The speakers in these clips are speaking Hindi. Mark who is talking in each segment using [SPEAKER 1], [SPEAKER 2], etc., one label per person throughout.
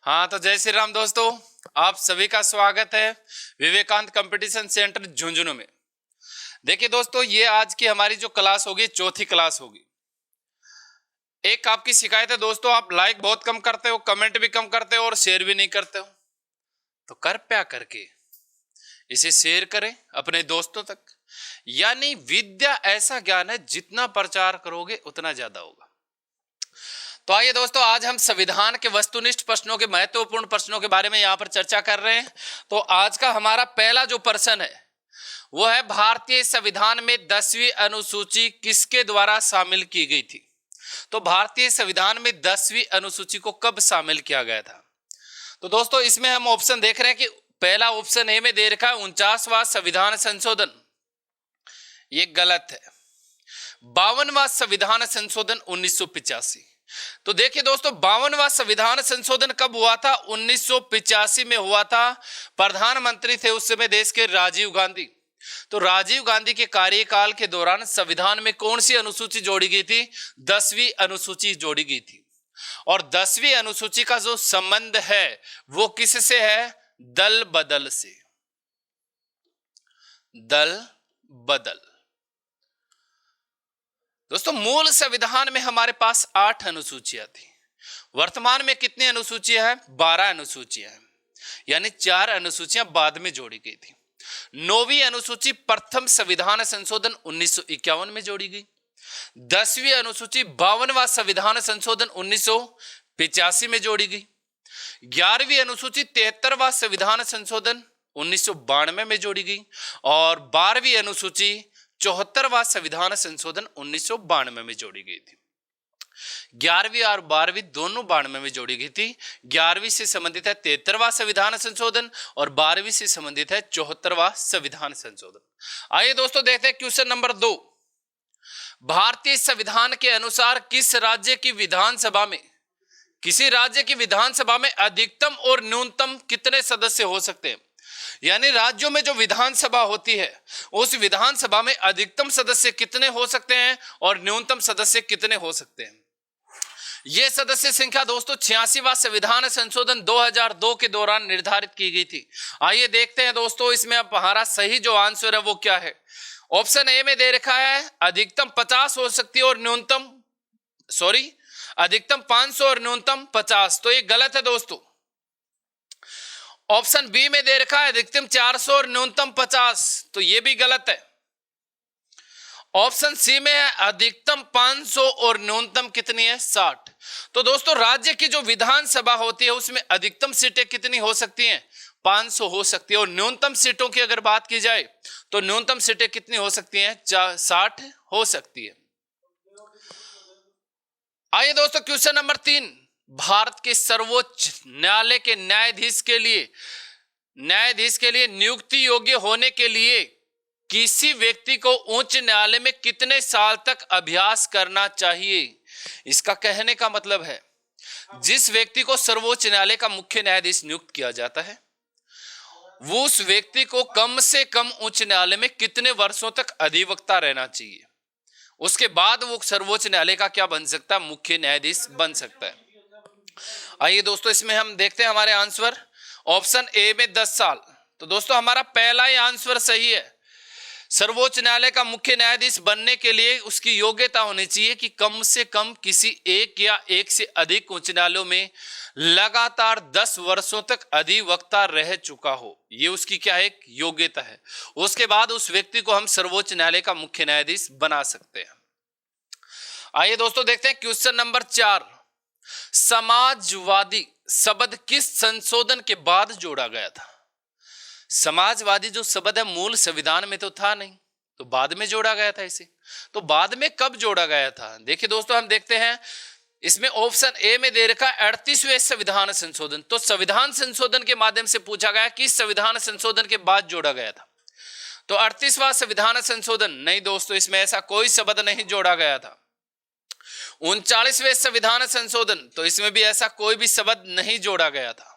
[SPEAKER 1] हाँ तो जय श्री राम दोस्तों, आप सभी का स्वागत है विवेकानंद कंपटीशन सेंटर झुंझुनू में। देखिए दोस्तों, ये आज की हमारी जो क्लास होगी चौथी क्लास होगी। एक आपकी शिकायत है दोस्तों, आप लाइक बहुत कम करते हो, कमेंट भी कम करते हो और शेयर भी नहीं करते हो। तो कृपया करके इसे शेयर करें अपने दोस्तों तक। यानी विद्या ऐसा ज्ञान है, जितना प्रचार करोगे उतना ज्यादा होगा। तो आइए दोस्तों, आज हम संविधान के वस्तुनिष्ठ प्रश्नों के महत्वपूर्ण प्रश्नों के बारे में यहाँ पर चर्चा कर रहे हैं। तो आज का हमारा पहला जो प्रश्न है वो है, भारतीय संविधान में 10वीं अनुसूची किसके द्वारा शामिल की गई थी? तो भारतीय संविधान में 10वीं अनुसूची को कब शामिल किया गया था? तो दोस्तों इसमें हम ऑप्शन देख रहे हैं कि पहला ऑप्शन ए में दे रखा है 49वां संविधान संशोधन, ये गलत है। 52वां संविधान संशोधन 1985। तो देखिए दोस्तों, 52वां संविधान संशोधन कब हुआ था? 1985 में हुआ था। प्रधानमंत्री थे उस समय देश के राजीव गांधी। तो राजीव गांधी के कार्यकाल के दौरान संविधान में कौन सी अनुसूची जोड़ी गई थी? 10वीं अनुसूची जोड़ी गई थी। और 10वीं अनुसूची का जो संबंध है वो किससे है? दल बदल से। दल बदल। दोस्तों मूल संविधान में हमारे पास 8 अनुसूचियां थी। वर्तमान में कितनी अनुसूचियां हैं? 12 अनुसूचियां हैं, यानी 4 अनुसूचियां बाद में जोड़ी गई थी। 9वीं अनुसूची प्रथम संविधान संशोधन 1951 में जोड़ी गई। 10वीं अनुसूची 52वां संविधान संशोधन 1985 में जोड़ी गई। 11वीं अनुसूची 73वां संविधान संशोधन 1992 में जोड़ी गई। और 12वीं अनुसूची 74वां संविधान संशोधन 1992 में जोड़ी गई थी। 11वीं और 12वीं दोनों 92 में जोड़ी गई थी। 11वीं से संबंधित है 73वां संविधान संशोधन और 12वीं से संबंधित है 74वां संविधान संशोधन। आइए दोस्तों देखते हैं क्वेश्चन नंबर 2। भारतीय संविधान के अनुसार किस राज्य की विधानसभा में, किसी राज्य की विधानसभा में अधिकतम और न्यूनतम कितने सदस्य हो सकते हैं? यानी राज्यों में जो विधानसभा होती है उस विधानसभा में अधिकतम सदस्य कितने हो सकते हैं और न्यूनतम सदस्य कितने हो सकते हैं? यह सदस्य संख्या दोस्तों 86वां संविधान संशोधन 2002 के दौरान निर्धारित की गई थी। आइए देखते हैं दोस्तों इसमें अब हमारा सही जो आंसर है वो क्या है। ऑप्शन ए में दे रखा है अधिकतम 50 हो सकती है और न्यूनतम अधिकतम 500 और न्यूनतम 50। तो ये गलत है दोस्तों। ऑप्शन बी में दे रखा है अधिकतम 400 और न्यूनतम 50। तो ये भी गलत है। ऑप्शन सी में है अधिकतम 500 और न्यूनतम कितनी है? 60। तो दोस्तों राज्य की जो विधानसभा होती है उसमें अधिकतम सीटें कितनी हो सकती हैं? 500 हो सकती है। और न्यूनतम सीटों की अगर बात की जाए तो न्यूनतम सीटें कितनी हो सकती हैं? 60 हो सकती है। आइए दोस्तों क्वेश्चन नंबर 3। भारत के सर्वोच्च न्यायालय के न्यायाधीश के लिए नियुक्ति योग्य होने के लिए किसी व्यक्ति को उच्च न्यायालय में कितने साल तक अभ्यास करना चाहिए? इसका कहने का मतलब है जिस व्यक्ति को सर्वोच्च न्यायालय का मुख्य न्यायाधीश नियुक्त किया जाता है वो उस व्यक्ति को कम से कम उच्च न्यायालय में कितने वर्षों तक अधिवक्ता रहना चाहिए, उसके बाद वो सर्वोच्च न्यायालय का क्या बन सकता है? मुख्य न्यायाधीश बन सकता है। आइए दोस्तों इसमें हम देखते हैं हमारे आंसर। ऑप्शन ए में 10 साल। तो दोस्तों हमारा पहला ही आंसर सही है। सर्वोच्च न्यायालय का मुख्य न्यायाधीश बनने के लिए उसकी योग्यता होनी चाहिए कि कम से कम किसी एक या एक से अधिक उच्च न्यायालयों में लगातार 10 वर्षों तक अधिवक्ता रह चुका हो। ये उसकी क्या है? एक योग्यता है। उसके बाद उस व्यक्ति को हम सर्वोच्च न्यायालय का मुख्य न्यायाधीश बना सकते हैं। आइए दोस्तों देखते हैं क्वेश्चन नंबर 4। समाजवादी शब्द किस संशोधन के बाद जोड़ा गया था? समाजवादी जो शब्द है मूल संविधान में तो था नहीं, तो बाद में जोड़ा गया था इसे। तो बाद में कब जोड़ा गया था? देखिए दोस्तों हम देखते हैं इसमें ऑप्शन ए में दे रखा 38वें संविधान संशोधन। तो संविधान संशोधन के माध्यम से पूछा गया कि संविधान संशोधन के बाद जोड़ा गया था। तो 38वां संविधान संशोधन नहीं दोस्तों, इसमें ऐसा कोई शब्द नहीं जोड़ा गया था। 39वें संविधान संशोधन, तो इसमें भी ऐसा कोई भी शब्द नहीं जोड़ा गया था।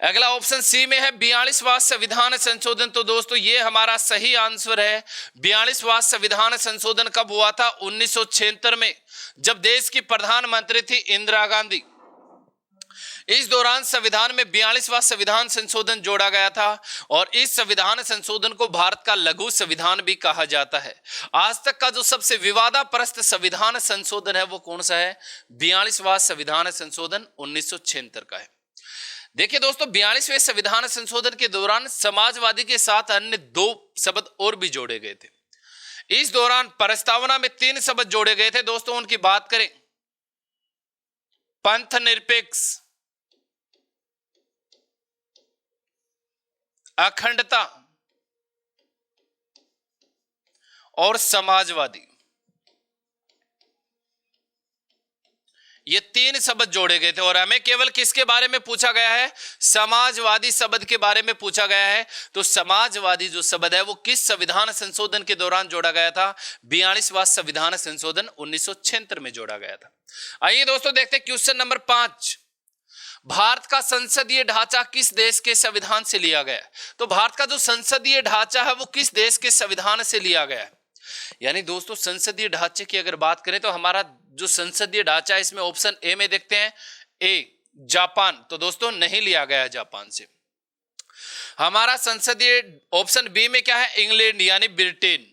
[SPEAKER 1] अगला ऑप्शन सी में है 42वां संविधान संशोधन। तो दोस्तों ये हमारा सही आंसर है। 42वां संविधान संशोधन कब हुआ था? 1976 में, जब देश की प्रधानमंत्री थी इंदिरा गांधी। इस दौरान संविधान में 42वां संविधान संशोधन जोड़ा गया था और इस संविधान संशोधन को भारत का लघु संविधान भी कहा जाता है। आज तक का जो सबसे विवादाप्रस्त संविधान संशोधन है वो कौन सा है? 42वां संविधान संशोधन 1976 का है। देखिए दोस्तों, 42वें संविधान संशोधन के दौरान समाजवादी के साथ अन्य 2 शब्द और भी जोड़े गए थे। इस दौरान प्रस्तावना में 3 शब्द जोड़े गए थे दोस्तों। उनकी बात करें, पंथ निरपेक्ष, अखंडता और समाजवादी। ये 3 शब्द जोड़े गए थे और हमें केवल किसके बारे में पूछा गया है? समाजवादी शब्द के बारे में पूछा गया है। तो समाजवादी जो शब्द है वो किस संविधान संशोधन के दौरान जोड़ा गया था? 42वां संविधान संशोधन 1976 में जोड़ा गया था। आइए दोस्तों देखते हैं क्वेश्चन नंबर 5। भारत का संसदीय ढांचा किस देश के संविधान से लिया गया है? तो भारत का जो संसदीय ढांचा है वो किस देश के संविधान से लिया गया है? यानी दोस्तों संसदीय ढांचे की अगर बात करें तो हमारा जो संसदीय ढांचा है इसमें ऑप्शन ए में देखते हैं, ए जापान। तो दोस्तों नहीं लिया गया है जापान से। हमारा संसदीय ऑप्शन बी में क्या है? इंग्लैंड यानी ब्रिटेन।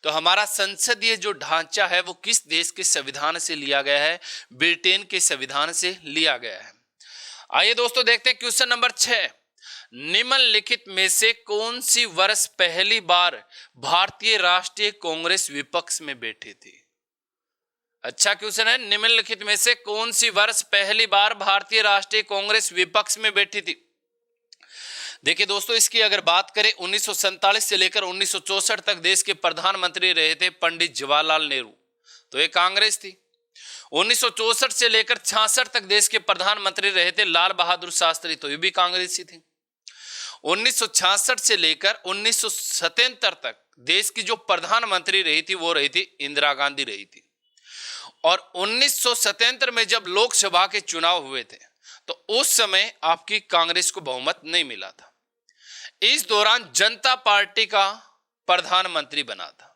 [SPEAKER 1] तो हमारा संसदीय जो ढांचा है वो किस देश के संविधान से लिया गया है? ब्रिटेन के संविधान से लिया गया है। आइए दोस्तों देखते हैं क्वेश्चन नंबर 6। निम्नलिखित में से कौन सी वर्ष पहली बार भारतीय राष्ट्रीय कांग्रेस विपक्ष में बैठी थी? अच्छा क्वेश्चन है। निम्नलिखित में से कौन सी वर्ष पहली बार भारतीय राष्ट्रीय कांग्रेस विपक्ष में बैठी थी? देखिए दोस्तों, इसकी अगर बात करें 1947 से लेकर 1964 तक देश के प्रधानमंत्री रहे थे पंडित जवाहरलाल नेहरू, तो ये कांग्रेस थी। 1964 से लेकर 66 तक देश के प्रधानमंत्री रहे थे लाल बहादुर शास्त्री, तो ये भी कांग्रेस ही थे। 1966 से लेकर 1977 तक देश की जो प्रधानमंत्री रही थी वो रही थी इंदिरा गांधी रही थी। और 1977 में जब लोकसभा के चुनाव हुए थे तो उस समय आपकी कांग्रेस को बहुमत नहीं मिला था। इस दौरान जनता पार्टी का प्रधानमंत्री बना था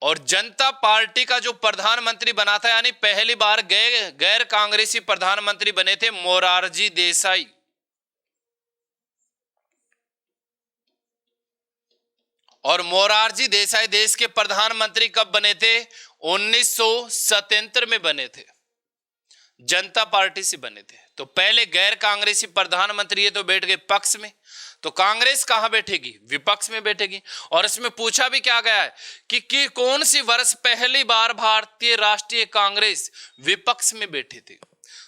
[SPEAKER 1] और जनता पार्टी का जो प्रधानमंत्री बना था यानी पहली बार गैर कांग्रेसी प्रधानमंत्री बने थे मोरारजी देसाई। और मोरारजी देसाई देश के प्रधानमंत्री कब बने थे? 1977 में बने थे, जनता पार्टी से बने थे। तो पहले गैर कांग्रेसी प्रधानमंत्री ये तो बैठ गए पक्ष में, तो कांग्रेस कहां बैठेगी? विपक्ष में बैठेगी। और इसमें पूछा भी क्या गया है कि कौन सी वर्ष पहली बार भारतीय राष्ट्रीय कांग्रेस विपक्ष में बैठी थी?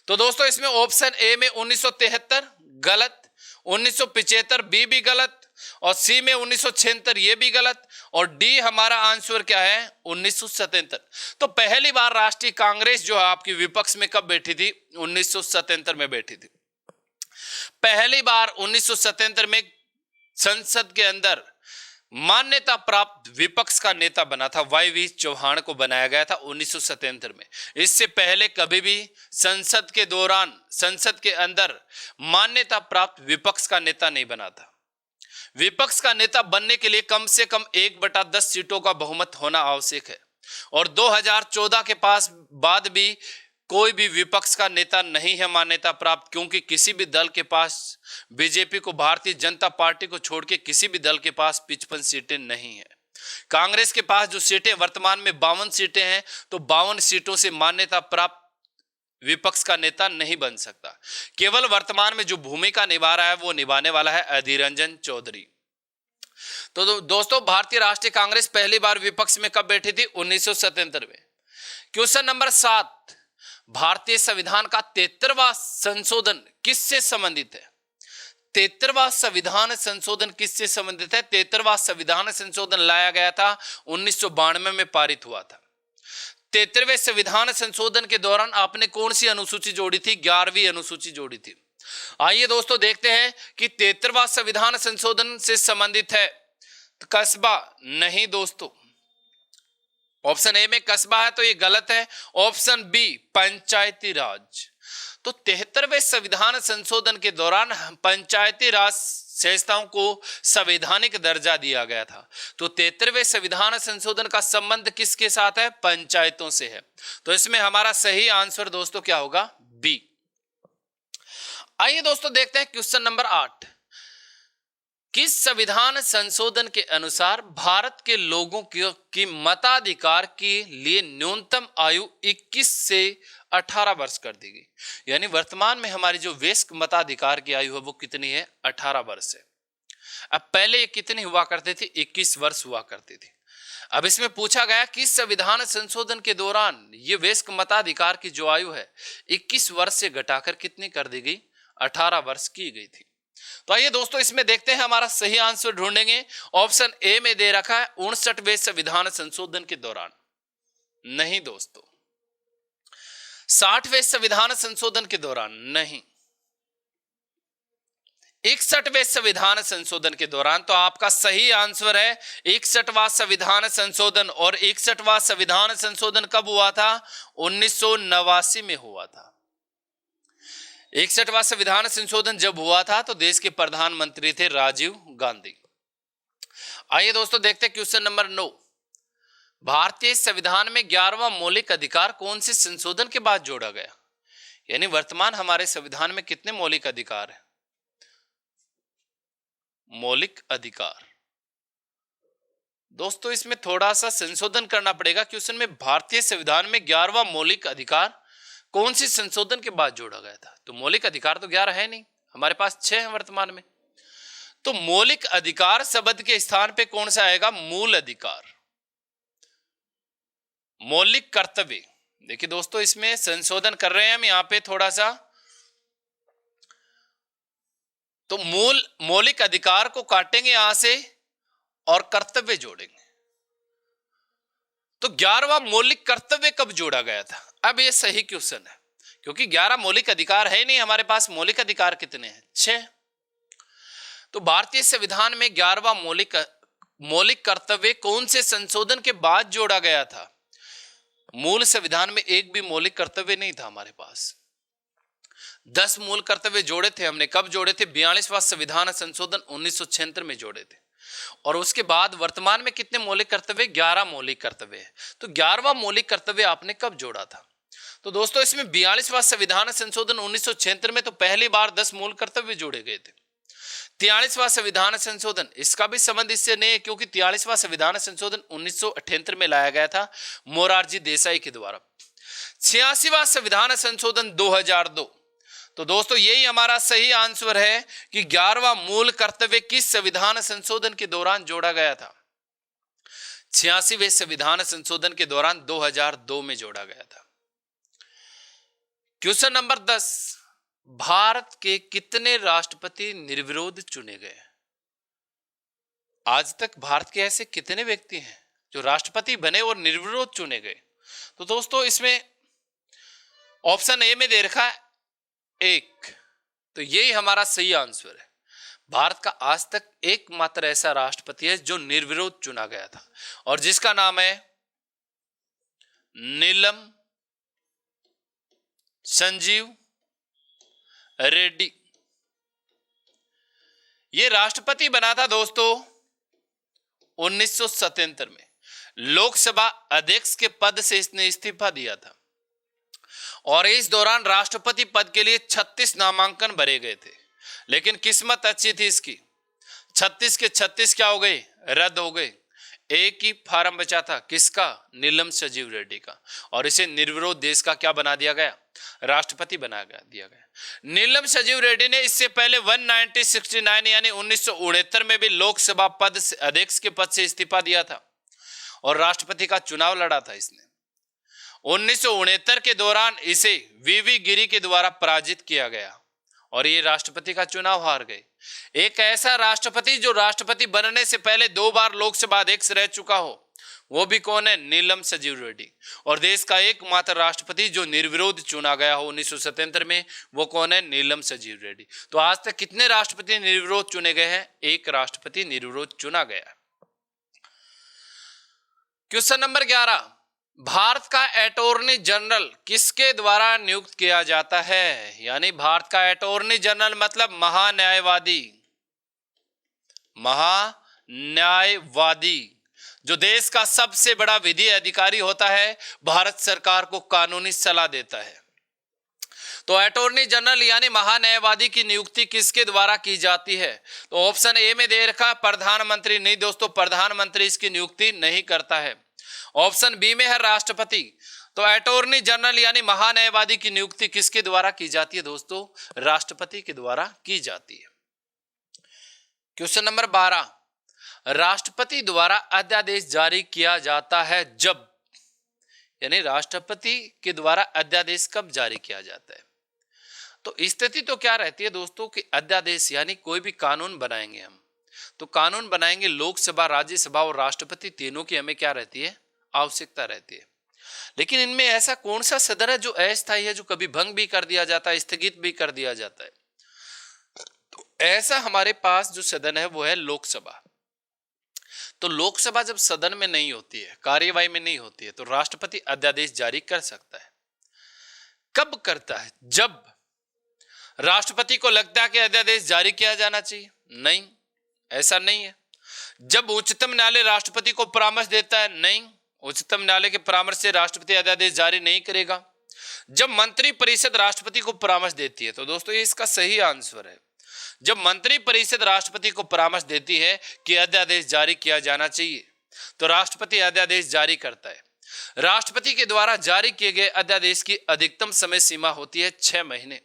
[SPEAKER 1] तो दोस्तों इसमें ऑप्शन ए में 1973 गलत, 1975 बी भी गलत, और सी में 1976 ये भी गलत, और डी हमारा आंसर क्या है? 1977। तो पहली बार राष्ट्रीय कांग्रेस जो है आपकी विपक्ष में कब बैठी थी? 1977 में बैठी थी। पहली बार 1977 में संसद के अंदर मान्यता प्राप्त विपक्ष का नेता बना था वाई.वी. चौहान को बनाया गया था 1977 में। इससे पहले कभी भी संसद के दौरान संसद के अंदर मान्यता प्राप्त विपक्ष का नेता नहीं बना था। विपक्ष का नेता बनने के लिए कम से कम 1/10 सीटों का बहुमत होना आवश्यक है और 2014 के पास बाद भी कोई भी विपक्ष का नेता नहीं है मान्यता प्राप्त, क्योंकि किसी भी दल के पास, बीजेपी को, भारतीय जनता पार्टी को छोड़ के किसी भी दल के पास 55 सीटें नहीं है। कांग्रेस के पास जो सीटें वर्तमान में 52 सीटें हैं, तो 52 सीटों से मान्यता प्राप्त विपक्ष का नेता नहीं बन सकता। केवल वर्तमान में जो भूमिका निभा रहा है वो निभाने वाला है अधीर रंजन चौधरी। तो दोस्तों भारतीय राष्ट्रीय कांग्रेस पहली बार विपक्ष में कब बैठी थी? 1977 में। क्वेश्चन नंबर 7, भारतीय संविधान का 73वां संशोधन किससे संबंधित है? 73वां संविधान संशोधन किससे संबंधित है? 73वां संविधान संशोधन लाया गया था 1992 में पारित हुआ था। 73वें संविधान संशोधन के दौरान आपने कौन सी अनुसूची जोड़ी थी? 11वीं अनुसूची जोड़ी थी। आइए दोस्तों देखते हैं कि 73वां संविधान संशोधन से संबंधित है कस्बा। नहीं दोस्तों, ऑप्शन ए में कस्बा है तो ये गलत है। ऑप्शन बी पंचायती राज। तो 73वें संविधान संशोधन के दौरान पंचायती राज संस्थाओं को संवैधानिक दर्जा दिया गया था। तो 73वें संविधान संशोधन का संबंध किसके साथ है? पंचायतों से है। तो इसमें हमारा सही आंसर दोस्तों क्या होगा? बी। आइए दोस्तों देखते हैं क्वेश्चन नंबर 8। किस संविधान संशोधन के अनुसार भारत के लोगों की मताधिकार के लिए न्यूनतम आयु 21 से 18 वर्ष कर दी गई? यानी वर्तमान में हमारी जो वयस्क मताधिकार की आयु है वो कितनी है? 18 वर्ष है। अब पहले ये कितनी हुआ करते थे? 21 वर्ष हुआ करती थी। अब इसमें पूछा गया कि संविधान संशोधन के दौरान ये वयस्क मताधिकार की जो आयु है 21 वर्ष से घटाकर कितनी कर दी गई? 18 वर्ष की गई थी। तो आइए दोस्तों इसमें देखते हैं हमारा सही आंसर ढूंढेंगे। ऑप्शन ए में दे रखा है 59वें संविधान संशोधन के दौरान। नहीं दोस्तों, 60वें संविधान संशोधन के दौरान नहीं, 61वें संविधान संशोधन के दौरान। तो आपका सही आंसर है 61वां संविधान संशोधन। और 61वां संविधान संशोधन कब हुआ था? 1989 में हुआ था। 61वां संविधान संशोधन जब हुआ था तो देश के प्रधानमंत्री थे राजीव गांधी। आइए दोस्तों देखते हैं क्वेश्चन नंबर 9। भारतीय संविधान में 11वां मौलिक अधिकार कौन से संशोधन के बाद जोड़ा गया? यानी वर्तमान हमारे संविधान में कितने मौलिक अधिकार हैं? मौलिक अधिकार दोस्तों इसमें थोड़ा सा संशोधन करना पड़ेगा। क्वेश्चन में भारतीय संविधान में 11वां मौलिक अधिकार कौन सी संशोधन के बाद जोड़ा गया था? तो मौलिक अधिकार तो 11 है नहीं, हमारे पास 6 हैं वर्तमान में। तो मौलिक अधिकार शब्द के स्थान पे कौन सा आएगा? मूल अधिकार। मौलिक कर्तव्य, देखिए दोस्तों इसमें संशोधन कर रहे हैं हम यहां पे थोड़ा सा। तो मौलिक अधिकार को काटेंगे यहां से और कर्तव्य जोड़ेंगे। तो 11वां मौलिक कर्तव्य कब जोड़ा गया था? अब ये सही क्वेश्चन है क्योंकि 11 मौलिक अधिकार है नहीं हमारे पास। मौलिक अधिकार कितने हैं? 6। तो भारतीय संविधान में 11वां मौलिक कर्तव्य कौन से संशोधन के बाद जोड़ा गया था? मूल संविधान में एक भी मौलिक कर्तव्य नहीं था हमारे पास। 10 मूल कर्तव्य जोड़े थे हमने। कब जोड़े थे? 42वां संविधान संशोधन 1976 में जोड़े थे। और उसके बाद वर्तमान में कितने मौलिक कर्तव्य? 11 मौलिक कर्तव्य है। तो 11वां मौलिक कर्तव्य आपने कब जोड़ा था? तो दोस्तों इसमें 42वां संविधान संशोधन 1976 में तो पहली बार 10 मूल कर्तव्य जोड़े गए थे। 43वां संविधान संशोधन, इसका भी संबंध इससे नहीं है क्योंकि 43वां संविधान संशोधन 1978 में लाया गया था मोरारजी देसाई के द्वारा। 86वां संविधान संशोधन 2002। तो दोस्तों यही हमारा सही आंसर है कि 11वां मूल कर्तव्य किस संविधान संशोधन के दौरान जोड़ा गया था? 86वें संविधान संशोधन के दौरान 2002 में जोड़ा गया था। Question number 10। भारत के कितने राष्ट्रपति निर्विरोध चुने गए? आज तक भारत के ऐसे कितने व्यक्ति हैं जो राष्ट्रपति बने और निर्विरोध चुने गए? तो दोस्तों इसमें ऑप्शन ए में दे रखा है 1। तो यही हमारा सही आंसर है। भारत का आज तक एकमात्र ऐसा राष्ट्रपति है जो निर्विरोध चुना गया था और जिसका नाम है नीलम संजीव रेड्डी। ये राष्ट्रपति बना था दोस्तों 1977 में। लोकसभा अध्यक्ष के पद से इसने इस्तीफा दिया था और इस दौरान राष्ट्रपति पद के लिए 36 नामांकन भरे गए थे। लेकिन किस्मत अच्छी थी इसकी, 36 के 36 क्या हो गए? रद्द हो गए। एक ही फार्म बचा था, किसका? नीलम संजीव रेड्डी का। और इसे निर्विरोध देश का क्या बना दिया गया? राष्ट्रपति बना दिया गया। नीलम संजीव रेड्डी ने इससे पहले 1969 यानी 1969 में भी लोकसभा पद से अध्यक्ष के पद से इस्तीफा दिया था और राष्ट्रपति का चुनाव लड़ा था इसने। 1969 के दौरान इसे वीवी गिरी के द्वारा पराजित किया गया और ये राष्ट्रपति का चुनाव हार गए। एक ऐसा राष्ट्रपति जो राष्ट्रपति बनने से पहले 2 बार लोकसभा अध्यक्ष रह चुका हो, वो भी कौन है? नीलम संजीव रेड्डी। और देश का एकमात्र राष्ट्रपति जो निर्विरोध चुना गया हो 1977 में, वो कौन है? नीलम संजीव रेड्डी। तो आज तक कितने राष्ट्रपति निर्विरोध चुने गए हैं? एक राष्ट्रपति निर्विरोध चुना गया। Question number 11। भारत का अटॉर्नी जनरल किसके द्वारा नियुक्त किया जाता है? यानी भारत का अटॉर्नी जनरल मतलब महान्यायवादी। महान्यायवादी जो देश का सबसे बड़ा विधि अधिकारी होता है, भारत सरकार को कानूनी सलाह देता है। तो अटॉर्नी जनरल यानी महान्यायवादी की नियुक्ति किसके द्वारा की जाती है? तो ऑप्शन ए में दे रखा प्रधानमंत्री। नहीं दोस्तों, प्रधानमंत्री इसकी नियुक्ति नहीं करता है। ऑप्शन बी में है राष्ट्रपति। तो अटॉर्नी जनरल यानी महान्यायवादी की नियुक्ति किसके द्वारा की जाती है दोस्तों? राष्ट्रपति के द्वारा की जाती है। क्वेश्चन नंबर 12, राष्ट्रपति द्वारा अध्यादेश जारी किया जाता है जब, यानी राष्ट्रपति के द्वारा अध्यादेश कब जारी किया जाता है? तो स्थिति तो क्या रहती है दोस्तों कि अध्यादेश यानी कोई भी कानून बनाएंगे हम, तो कानून बनाएंगे लोकसभा, राज्यसभा और राष्ट्रपति तीनों की हमें क्या रहती है? आवश्यकता रहती है। लेकिन इनमें ऐसा कौन सा सदन है जो अस्थायी है, जो कभी भंग भी कर दिया जाता है, स्थगित भी कर दिया जाता है? तो ऐसा हमारे पास जो सदन है वो है लोकसभा। तो लोकसभा जब सदन में नहीं होती है, कार्यवाही में नहीं होती है, तो राष्ट्रपति अध्यादेश जारी कर सकता है। कब करता है? जब राष्ट्रपति को लगता है कि अध्यादेश जारी किया जाना चाहिए। नहीं, ऐसा नहीं है। जब उच्चतम न्यायालय राष्ट्रपति को परामर्श देता है। नहीं, उच्चतम न्यायालय के परामर्श से राष्ट्रपति अध्यादेश जारी नहीं करेगा। जब मंत्री परिषद राष्ट्रपति को परामर्श देती है, तो दोस्तों ये इसका सही आंसर है। जब मंत्री परिषद राष्ट्रपति को परामर्श देती है कि अध्यादेश जारी किया जाना चाहिए, तो राष्ट्रपति अध्यादेश जारी करता है। राष्ट्रपति के द्वारा जारी किए गए अध्यादेश की अधिकतम समय सीमा होती है 6 महीने।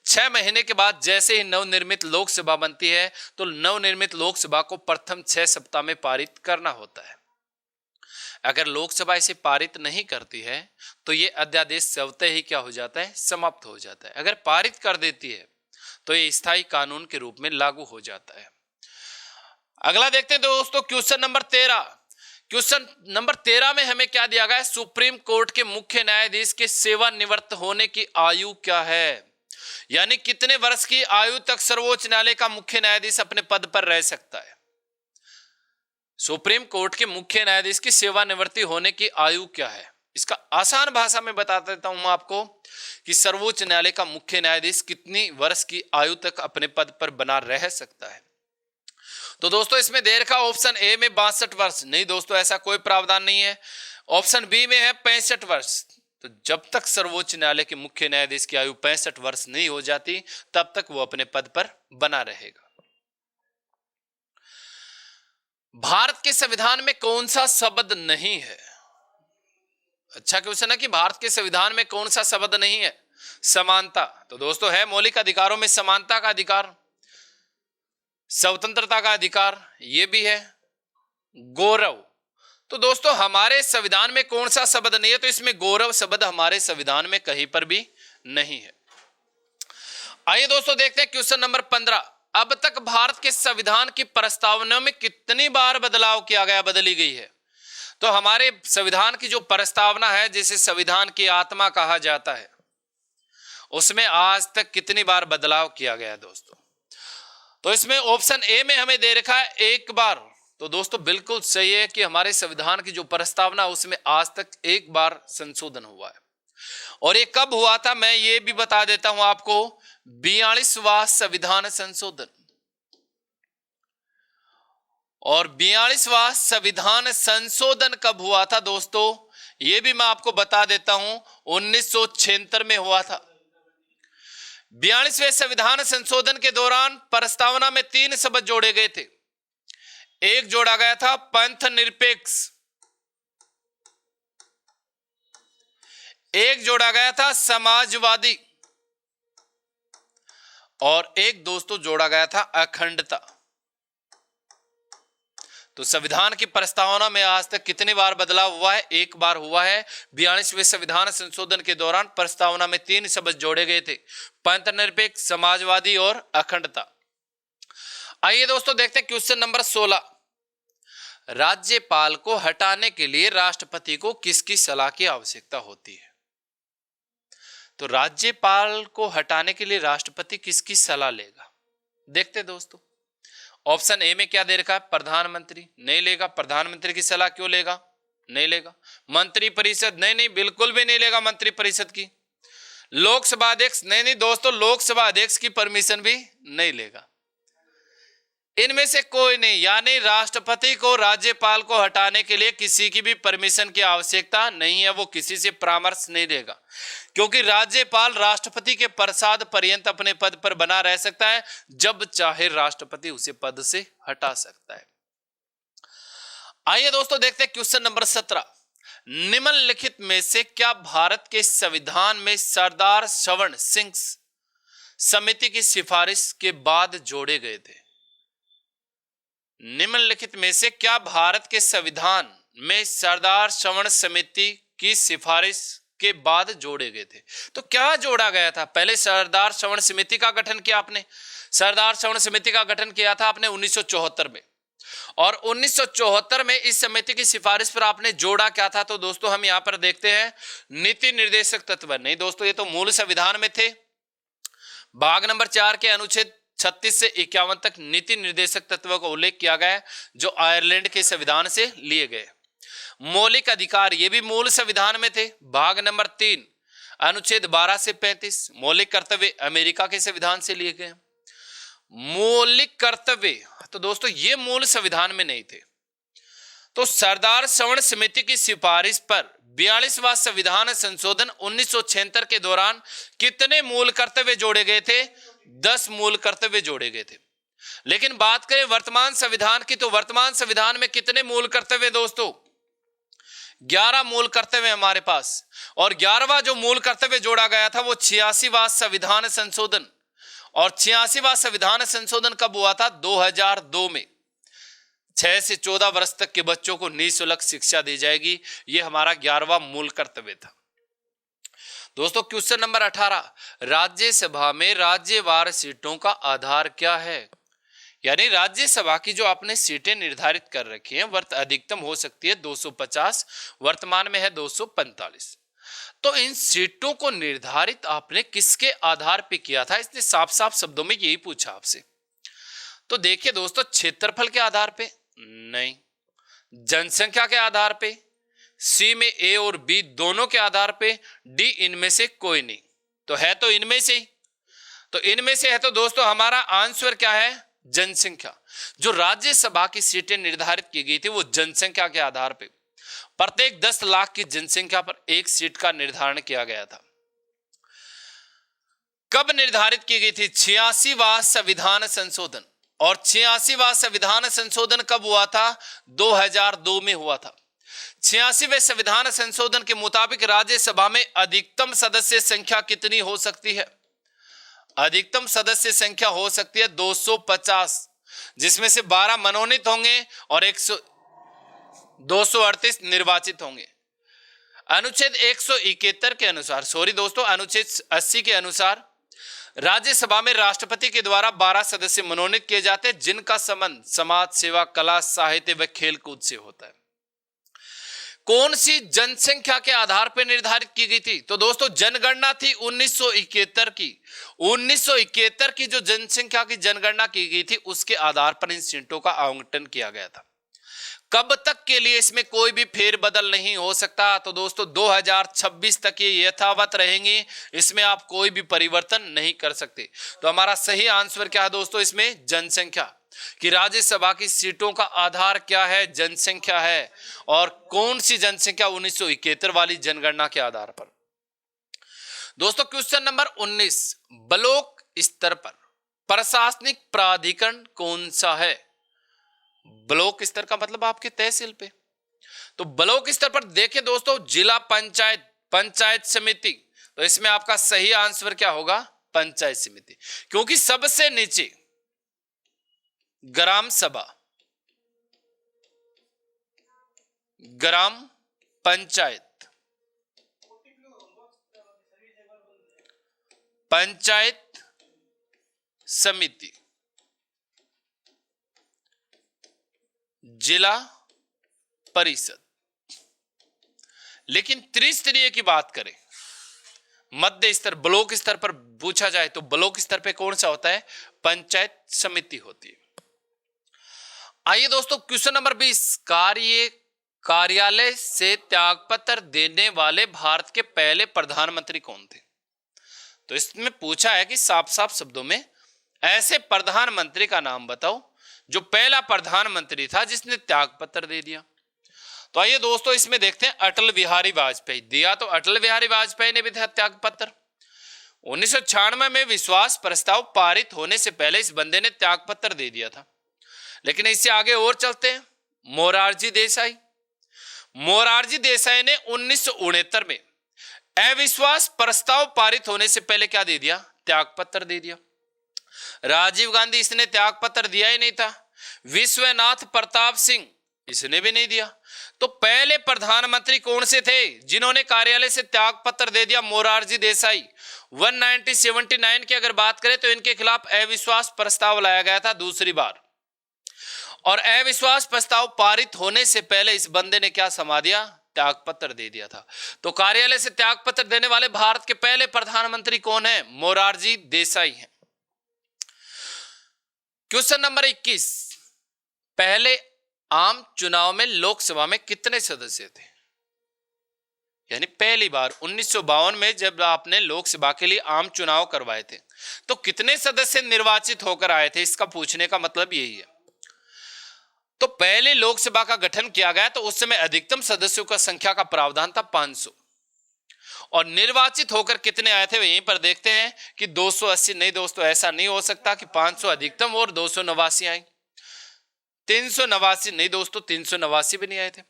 [SPEAKER 1] 6 महीने के बाद जैसे ही नवनिर्मित लोकसभा बनती है, तो नवनिर्मित लोकसभा को प्रथम 6 सप्ताह में पारित करना होता है। अगर लोकसभा इसे पारित नहीं करती है, तो ये अध्यादेश स्वतः ही क्या हो जाता है? समाप्त हो जाता है। अगर पारित कर देती है, तो ये स्थायी कानून के रूप में लागू हो जाता है। अगला देखते हैं दोस्तों, क्वेश्चन नंबर 13। क्वेश्चन नंबर 13 में हमें क्या दिया गया है? सुप्रीम कोर्ट के मुख्य न्यायाधीश के सेवानिवृत्त होने की आयु क्या है? यानी कितने वर्ष की आयु तक सर्वोच्च न्यायालय का मुख्य न्यायाधीश अपने पद पर रह सकता है? सुप्रीम कोर्ट के मुख्य न्यायाधीश की सेवानिवृत्ति होने की आयु क्या है? इसका आसान भाषा में बता देता हूं आपको कि सर्वोच्च न्यायालय का मुख्य न्यायाधीश कितनी वर्ष की आयु तक अपने पद पर बना रह सकता है। तो दोस्तों इसमें दे रखा ऑप्शन ए में 62 वर्ष। नहीं दोस्तों, ऐसा कोई प्रावधान नहीं है। ऑप्शन बी में है 65 वर्ष। तो जब तक सर्वोच्च न्यायालय के मुख्य न्यायाधीश की आयु 65 वर्ष नहीं हो जाती, तब तक वो अपने पद पर बना रहेगा। भारत के संविधान में कौन सा शब्द नहीं है? अच्छा क्वेश्चन है कि भारत के संविधान में कौन सा शब्द नहीं है? समानता। तो दोस्तों है मौलिक अधिकारों में समानता का अधिकार, स्वतंत्रता का अधिकार, ये भी है। गौरव। तो दोस्तों हमारे संविधान में कौन सा शब्द नहीं है? तो इसमें गौरव शब्द हमारे संविधान में कहीं पर भी नहीं है। आइए दोस्तों देखते हैं क्वेश्चन नंबर 15। अब तक भारत के संविधान की प्रस्तावना में कितनी बार बदलाव किया गया, बदली गई है? तो हमारे संविधान की जो प्रस्तावना है, जिसे संविधान की आत्मा कहा जाता है, उसमें आज तक कितनी बार बदलाव किया गया दोस्तों? तो इसमें ऑप्शन ए में हमें दे रखा है 1 बार। तो दोस्तों बिल्कुल सही है कि हमारे संविधान की जो प्रस्तावना उसमें आज तक 1 बार संशोधन हुआ है। और ये कब हुआ था मैं ये भी बता देता हूं आपको, 42वां संविधान संशोधन। और 42वां संविधान संशोधन कब हुआ था दोस्तों, ये भी मैं आपको बता देता हूं, 1976 में हुआ था। 42वें संविधान संशोधन के दौरान प्रस्तावना में 3 शब्द जोड़े गए थे। एक जोड़ा गया था पंथ निरपेक्ष, एक जोड़ा गया था समाजवादी, और एक दोस्तों जोड़ा गया था अखंडता। तो संविधान की प्रस्तावना में आज तक कितनी बार बदलाव हुआ है? 1 बार हुआ है। 42वें संविधान संशोधन के दौरान प्रस्तावना में 3 शब्द जोड़े गए थे, पंथ निरपेक्ष, समाजवादी और अखंडता। आइए दोस्तों देखते हैं क्वेश्चन नंबर 16। राज्यपाल को हटाने के लिए राष्ट्रपति को किसकी सलाह की आवश्यकता होती है? तो राज्यपाल को हटाने के लिए राष्ट्रपति किसकी सलाह लेगा? देखते दोस्तों, ऑप्शन ए में क्या दे रखा है? प्रधानमंत्री। नहीं लेगा। प्रधानमंत्री की सलाह क्यों लेगा? नहीं लेगा। मंत्री परिषद? नहीं, बिल्कुल भी नहीं लेगा मंत्री परिषद की। लोकसभा अध्यक्ष? नहीं दोस्तों, लोकसभा अध्यक्ष की परमिशन भी नहीं लेगा। इनमें से कोई नहीं, यानी राष्ट्रपति को राज्यपाल को हटाने के लिए किसी की भी परमिशन की आवश्यकता नहीं है, वो किसी से परामर्श नहीं देगा, क्योंकि राज्यपाल राष्ट्रपति के प्रसाद पर्यंत अपने पद पर बना रह सकता है, जब चाहे राष्ट्रपति उसे पद से हटा सकता है। आइए दोस्तों देखते हैं क्वेश्चन नंबर 17। निम्नलिखित में से क्या भारत के संविधान में सरदार सवर्ण सिंह समिति की सिफारिश के बाद जोड़े गए थे? निम्नलिखित में से क्या भारत के संविधान में सरदार सवर्ण समिति की सिफारिश के बाद जोड़े गए थे? तो क्या जोड़ा गया था? पहले सरदार सवर्ण समिति का गठन किया आपने, सरदार सवर्ण समिति का गठन किया था आपने 1974 में, और 1974 में इस समिति की सिफारिश पर आपने जोड़ा क्या था? तो दोस्तों हम यहां पर देखते हैं नीति निर्देशक तत्व। नहीं दोस्तों, ये तो मूल संविधान में थे। भाग नंबर 4 के अनुच्छेद 36 से 51 तक नीति निर्देशक तत्वों का उल्लेख किया गया है, जो आयरलैंड के संविधान से लिए गए। मौलिक अधिकार, ये भी मूल संविधान में थे। भाग नंबर 3 अनुच्छेद 12 से 35 मौलिक कर्तव्य अमेरिका के संविधान से लिए गए। मौलिक कर्तव्य, तो दोस्तों ये मूल संविधान में नहीं थे। तो सरदार सवर्ण समिति की सिफारिश पर 42वां संविधान संशोधन 1976 के दौरान कितने मूल कर्तव्य जोड़े गए थे? 10 मूल कर्तव्य जोड़े गए थे। लेकिन बात करें वर्तमान संविधान की, तो वर्तमान संविधान में कितने मूल कर्तव्य दोस्तों? 11 मूल कर्तव्य हमारे पास। और 11वां जो मूल कर्तव्य जोड़ा गया था वो 86वां संविधान संशोधन। और 86वां संविधान संशोधन कब हुआ था? 2002 में। 6 से 14 वर्ष तक के बच्चों को निःशुल्क शिक्षा दी जाएगी, ये हमारा 11वां मूल कर्तव्य था। दोस्तों क्वेश्चन नंबर 18, राज्यसभा में राज्यवार सीटों का आधार क्या है? यानी राज्यसभा की जो आपने सीटें निर्धारित कर रखी हैं, वर्त अधिकतम हो सकती है 250, वर्तमान में है 245। तो इन सीटों को निर्धारित आपने किसके आधार पे किया था? इसने साफ साफ शब्दों में यही पूछा आपसे। तो देखिए दोस्तों, क्षेत्रफल के आधार पे नहीं, जनसंख्या के आधार पे, सी में ए और बी दोनों के आधार पे, डी इनमें से कोई नहीं। तो है तो इनमें से ही, तो इनमें से है तो दोस्तों हमारा आंसर क्या है? जनसंख्या। जो राज्यसभा की सीटें निर्धारित की गई थी वो जनसंख्या के आधार पे, प्रत्येक 10 लाख की जनसंख्या पर एक सीट का निर्धारण किया गया था। कब निर्धारित की गई थी? 86वां संविधान संशोधन। और 86वां संविधान संशोधन कब हुआ था? 2002 में हुआ था। 86वें संविधान संशोधन के मुताबिक राज्यसभा में अधिकतम सदस्य संख्या कितनी हो सकती है? अधिकतम सदस्य संख्या हो सकती है 250, जिसमें से 12 मनोनीत होंगे और 238 निर्वाचित होंगे। अनुच्छेद 171 के अनुसार, सॉरी दोस्तों, अनुच्छेद 80 के अनुसार राज्यसभा में राष्ट्रपति के द्वारा 12 सदस्य मनोनीत किए जाते हैं, जिनका संबंध समाज सेवा, कला, साहित्य व खेलकूद से होता है। कौन सी जनसंख्या के आधार पर निर्धारित की गई थी? तो दोस्तों जनगणना थी 1971 की। 1971 की जो जनसंख्या की जनगणना की गई थी उसके आधार पर इन सीटों का आवंटन किया गया था। कब तक के लिए इसमें कोई भी फेरबदल नहीं हो सकता? तो दोस्तों 2026 तक ये यथावत रहेंगी, इसमें आप कोई भी परिवर्तन नहीं कर सकते। तो हमारा सही आंसर क्या है दोस्तों? इसमें जनसंख्या, कि राज्यसभा की सीटों का आधार क्या है? जनसंख्या है। और कौन सी जनसंख्या? 1971 वाली जनगणना के आधार पर। दोस्तों क्वेश्चन नंबर 19, ब्लॉक स्तर पर प्रशासनिक प्राधिकरण कौन सा है? ब्लॉक स्तर का मतलब आपके तहसील पे। तो ब्लॉक स्तर पर देखिए दोस्तों, जिला पंचायत, पंचायत समिति। तो इसमें आपका सही आंसर क्या होगा? पंचायत समिति, क्योंकि सबसे नीचे ग्राम सभा, ग्राम पंचायत, पंचायत समिति, जिला परिषद। लेकिन त्रिस्तरीय की बात करें, मध्य स्तर, ब्लॉक स्तर पर पूछा जाए तो ब्लॉक स्तर पे कौन सा होता है? पंचायत समिति होती है। आइए दोस्तों क्वेश्चन नंबर 20, कार्यालय से त्यागपत्र देने वाले भारत के पहले प्रधानमंत्री कौन थे? तो इसमें पूछा है कि साफ साफ शब्दों में ऐसे प्रधानमंत्री का नाम बताओ जो पहला प्रधानमंत्री था जिसने त्याग पत्र दे दिया? तो आइए दोस्तों इसमें देखते हैं। अटल बिहारी वाजपेयी। दिया तो अटल बिहारी वाजपेयी ने भी था त्याग पत्र। 1996 में विश्वास प्रस्ताव पारित होने से पहले इस बंदे ने त्याग पत्र दे दिया था। लेकिन इससे आगे और चलते हैं। मोरारजी देसाई। मोरारजी देसाई ने 1969 में अविश्वास प्रस्ताव पारित होने से पहले क्या दे दिया? त्याग पत्र दे दिया। राजीव गांधी, इसने त्याग पत्र दिया ही नहीं था। विश्वनाथ प्रताप सिंह, इसने भी नहीं दिया। तो पहले प्रधानमंत्री कौन से थे जिन्होंने कार्यालय से त्याग पत्र दे दिया? मोरारजी देसाई। 1979 की अगर बात करें तो इनके खिलाफ अविश्वास प्रस्ताव लाया गया था दूसरी बार, और अविश्वास प्रस्ताव पारित होने से पहले इस बंदे ने क्या समा दिया? त्याग पत्र दे दिया था। तो कार्यालय से त्याग पत्र देने वाले भारत के पहले प्रधानमंत्री कौन है? मोरारजी देसाई हैं। क्वेश्चन नंबर 21, पहले आम चुनाव में लोकसभा में कितने सदस्य थे? यानी पहली बार 1952 में जब आपने लोकसभा के लिए आम चुनाव करवाए थे तो कितने सदस्य निर्वाचित होकर आए थे? इसका पूछने का मतलब यही है। तो पहले लोकसभा का गठन किया गया तो उस समय अधिकतम सदस्यों का संख्या का प्रावधान था 500, और निर्वाचित होकर कितने आए थे वहीं पर देखते हैं कि 280। नहीं दोस्तों, ऐसा नहीं हो सकता कि 500 अधिकतम और 289 आए। 389 नहीं दोस्तों, 389 भी नहीं आए थे।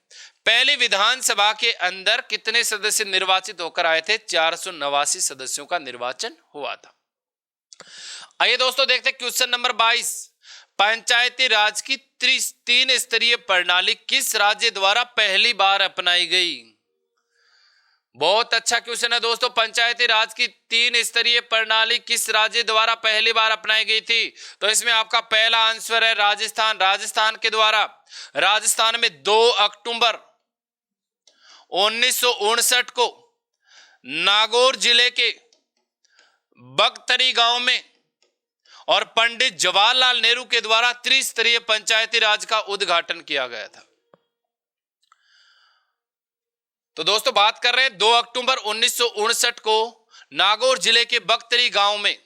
[SPEAKER 1] पहली विधानसभा के अंदर कितने सदस्य निर्वाचित होकर आए थे? 489 सदस्यों का निर्वाचन हुआ था। आइए दोस्तों देखते हैं क्वेश्चन नंबर 22, पंचायती राज की 3 स्तरीय प्रणाली किस राज्य द्वारा पहली बार अपनाई गई? बहुत अच्छा क्वेश्चन है दोस्तों। पंचायती राज की 3 स्तरीय प्रणाली किस राज्य द्वारा पहली बार अपनाई गई थी? तो इसमें आपका पहला आंसर है राजस्थान। राजस्थान के द्वारा, राजस्थान में 2 अक्टूबर 1959 को नागौर जिले के बगतरी गांव में और पंडित जवाहरलाल नेहरू के द्वारा त्रिस्तरीय पंचायती राज का उद्घाटन किया गया था। तो दोस्तों बात कर रहे हैं 2 अक्टूबर 1959 को नागौर जिले के बगतरी गांव में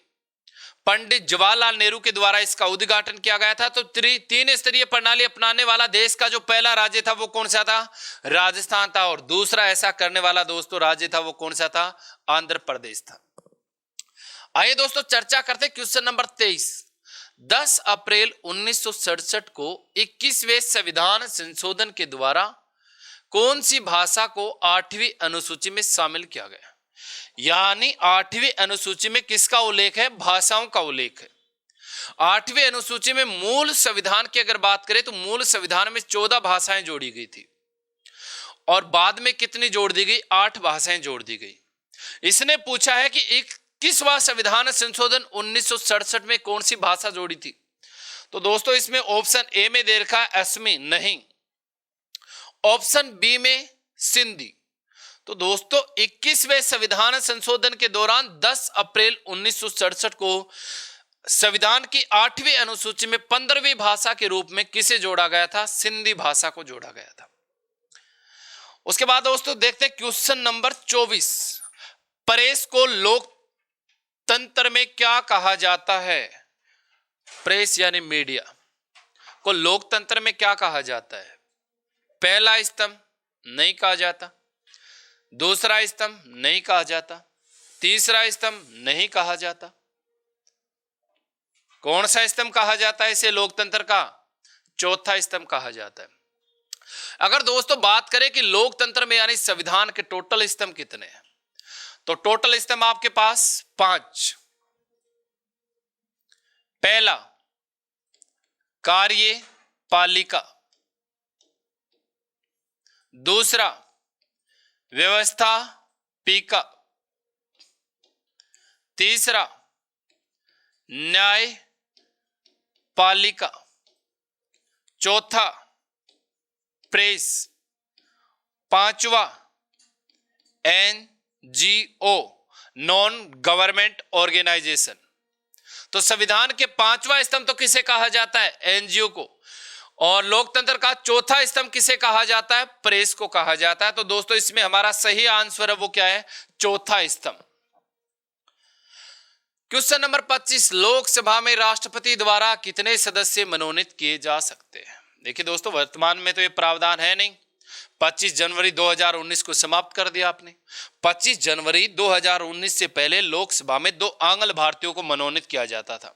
[SPEAKER 1] पंडित जवाहरलाल नेहरू के द्वारा इसका उद्घाटन किया गया था। तो 3 स्तरीय प्रणाली अपनाने वाला देश का जो पहला राज्य था वो कौन सा था? राजस्थान था। और दूसरा ऐसा करने वाला दोस्तों राज्य था वो कौन सा था? आंध्र प्रदेश था। आइए दोस्तों चर्चा करते क्वेश्चन नंबर 23, 10 अप्रैल 1967 को 21वें संविधान संशोधन के द्वारा कौन सी भाषा को 8वीं अनुसूची में शामिल किया गया? यानी 8वीं अनुसूची में किसका उल्लेख है? भाषाओं का उल्लेख है। 8वीं अनुसूची में मूल संविधान की अगर बात करें तो मूल संविधान में 14 भाषाएं जोड़ी गई थी, और बाद में कितनी जोड़ दी गई? 8 भाषाएं जोड़ दी गई। इसने पूछा है कि 21वां संविधान संशोधन 1967 में कौन सी भाषा जोड़ी थी? तो दोस्तों इसमें ऑप्शन ए में दे रखा है असमी, नहीं। ऑप्शन बी में सिंधी। तो दोस्तों 21वें संविधान संशोधन के दौरान 10 अप्रैल 1967 को संविधान की 8वीं अनुसूची में 15वीं भाषा के रूप में किसे जोड़ा गया था? सिंधी भाषा को जोड़ा गया था। उसके बाद दोस्तों देखते हैं क्वेश्चन नंबर 24, प्रेस को लोकतंत्र में क्या कहा जाता है? प्रेस यानी मीडिया को लोकतंत्र में क्या कहा जाता है? पहला स्तंभ नहीं कहा जाता, दूसरा स्तंभ नहीं कहा जाता, तीसरा स्तंभ नहीं कहा जाता। कौन सा स्तंभ कहा जाता है इसे लोकतंत्र का? चौथा स्तंभ कहा जाता है। अगर दोस्तों बात करें कि लोकतंत्र में यानी संविधान के टोटल स्तंभ कितने हैं, तो टोटल स्तंभ आपके पास 5। पहला कार्यपालिका, दूसरा व्यवस्थापिका, तीसरा न्यायपालिका, चौथा प्रेस, पांचवा एनजीओ नॉन गवर्नमेंट ऑर्गेनाइजेशन। तो संविधान के 5वां स्तंभ तो किसे कहा जाता है? एनजीओ को। और लोकतंत्र का चौथा स्तंभ किसे कहा जाता है? प्रेस को कहा जाता है। तो दोस्तों इसमें हमारा सही आंसर है वो क्या है? चौथा स्तंभ। क्वेश्चन नंबर 25, लोकसभा में राष्ट्रपति द्वारा कितने सदस्य मनोनीत किए जा सकते हैं? देखिए दोस्तों, वर्तमान में तो ये प्रावधान है नहीं। 25 जनवरी 2019 को समाप्त कर दिया आपने। 25 जनवरी 2019 से पहले लोकसभा में 2 आंग्ल भारतीयों को मनोनीत किया जाता था।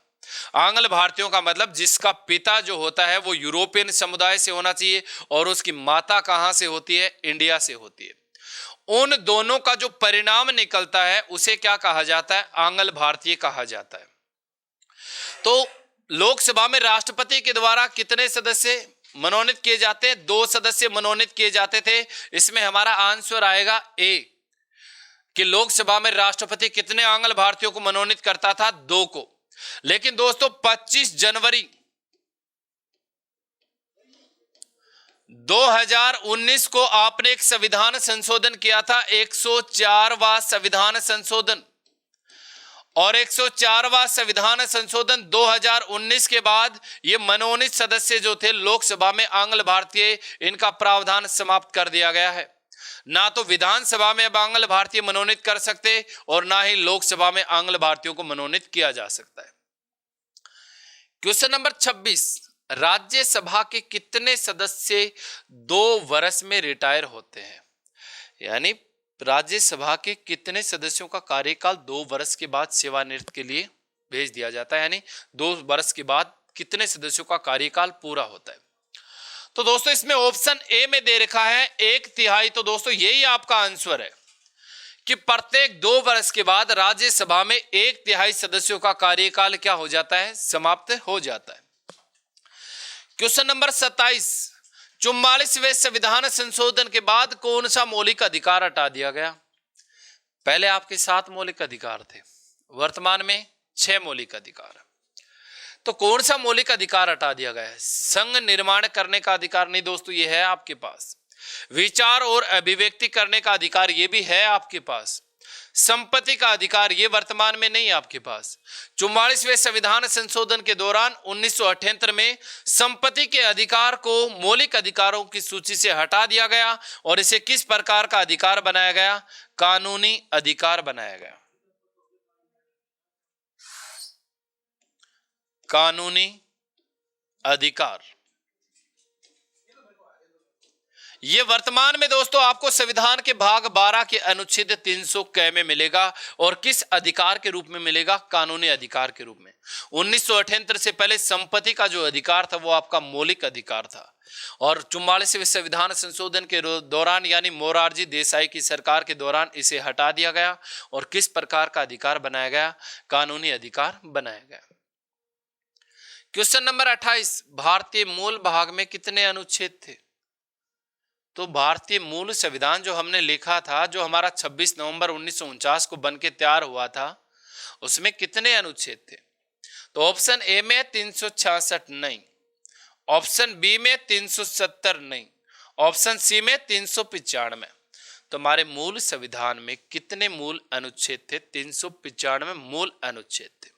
[SPEAKER 1] आंग्ल भारतीयों का मतलब जिसका पिता जो होता है वो यूरोपियन समुदाय से होना चाहिए और उसकी माता कहां से होती है? इंडिया से होती है। उन दोनों का जो परिणाम निकलता है उसे क्या कहा जाता है? आंग्ल भारतीय कहा जाता है। तो लोकसभा में राष्ट्रपति के द्वारा कितने सदस्य मनोनीत किए जाते हैं? 2 सदस्य मनोनीत किए जाते थे। इसमें हमारा आंसर आएगा ए, कि लोकसभा में राष्ट्रपति कितने आंग्ल भारतीयों को मनोनीत करता था? 2 को। लेकिन दोस्तों 25 जनवरी 2019 को आपने एक संविधान संशोधन किया था, 104वां संविधान संशोधन। और 104वां संविधान संशोधन 2019 के बाद ये मनोनीत सदस्य जो थे लोकसभा में आंग्ल भारतीय, इनका प्रावधान समाप्त कर दिया गया है। ना तो विधानसभा में अब आंग्ल भारतीय मनोनीत कर सकते और ना ही लोकसभा में आंग्ल भारतीयों को मनोनीत किया जा सकता है। क्वेश्चन नंबर 26, राज्यसभा के कितने सदस्य 2 वर्ष में रिटायर होते हैं? यानी राज्यसभा के कितने सदस्यों का कार्यकाल 2 वर्ष के बाद सेवानिवृत्त के लिए भेज दिया जाता है? यानी 2 वर्ष के बाद कितने सदस्यों का कार्यकाल पूरा होता है? तो दोस्तों इसमें ऑप्शन ए में दे रखा है 1/3। तो दोस्तों यही आपका आंसर है कि प्रत्येक 2 वर्ष के बाद राज्यसभा में 1/3 सदस्यों का कार्यकाल क्या हो जाता है? समाप्त हो जाता है। क्वेश्चन नंबर 27, 44वें संविधान संशोधन के बाद कौन सा मौलिक अधिकार हटा दिया गया? पहले आपके 7 मौलिक अधिकार थे, वर्तमान में 6 मौलिक अधिकार। तो कौन सा मौलिक अधिकार हटा दिया गया है? संघ निर्माण करने का अधिकार नहीं दोस्तों, ये है आपके पास। विचार और अभिव्यक्ति करने का अधिकार ये भी है आपके पास। संपत्ति का अधिकार ये वर्तमान में नहीं है आपके पास। 44वें संविधान संशोधन के दौरान 1978 में संपत्ति के अधिकार को मौलिक अधिकारों की सूची से हटा दिया गया और इसे किस प्रकार का अधिकार बनाया गया? कानूनी अधिकार बनाया गया। कानूनी अधिकार ये वर्तमान में दोस्तों आपको संविधान के भाग 12 के अनुच्छेद 300 क में मिलेगा। और किस अधिकार के रूप में मिलेगा? कानूनी अधिकार के रूप में। 1978 से पहले संपत्ति का जो अधिकार था वो आपका मौलिक अधिकार था और 44वें संविधान संशोधन के दौरान यानी मोरारजी देसाई की सरकार के दौरान इसे हटा दिया गया और किस प्रकार का अधिकार बनाया गया? कानूनी अधिकार बनाया गया। क्वेश्चन नंबर 28, भारतीय मूल भाग में कितने अनुच्छेद थे? तो भारतीय मूल संविधान जो हमने लिखा था, जो हमारा 26 नवंबर 1949 को बनके तैयार हुआ था, उसमें कितने अनुच्छेद थे? तो ऑप्शन ए में 366 नहीं, ऑप्शन बी में 370 नहीं, ऑप्शन सी में 395। तो हमारे मूल संविधान में कितने मूल अनुच्छेद थे? 395 मूल अनुच्छेद थे।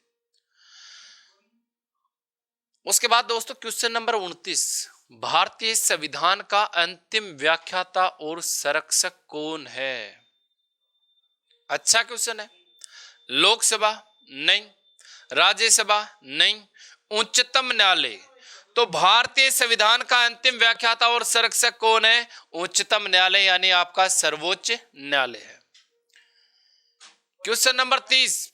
[SPEAKER 1] उसके बाद दोस्तों क्वेश्चन नंबर 29, भारतीय संविधान का अंतिम व्याख्याता और संरक्षक कौन है? अच्छा क्वेश्चन है। लोकसभा नहीं, राज्यसभा नहीं, उच्चतम न्यायालय। तो भारतीय संविधान का अंतिम व्याख्याता और संरक्षक कौन है? उच्चतम न्यायालय यानी आपका सर्वोच्च न्यायालय है। क्वेश्चन नंबर 30,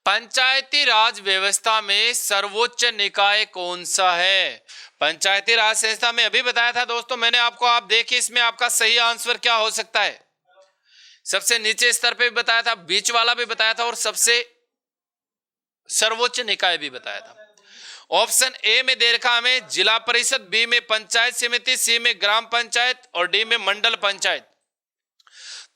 [SPEAKER 1] पंचायती राज व्यवस्था में सर्वोच्च निकाय कौन सा है? पंचायती राज संस्था में अभी बताया था दोस्तों मैंने आपको, आप देखिए इसमें आपका सही आंसर क्या हो सकता है। सबसे नीचे स्तर पे भी बताया था, बीच वाला भी बताया था और सबसे सर्वोच्च निकाय भी बताया था। ऑप्शन ए में दे रखा हमें जिला परिषद, बी में पंचायत समिति, सी में ग्राम पंचायत और डी में मंडल पंचायत।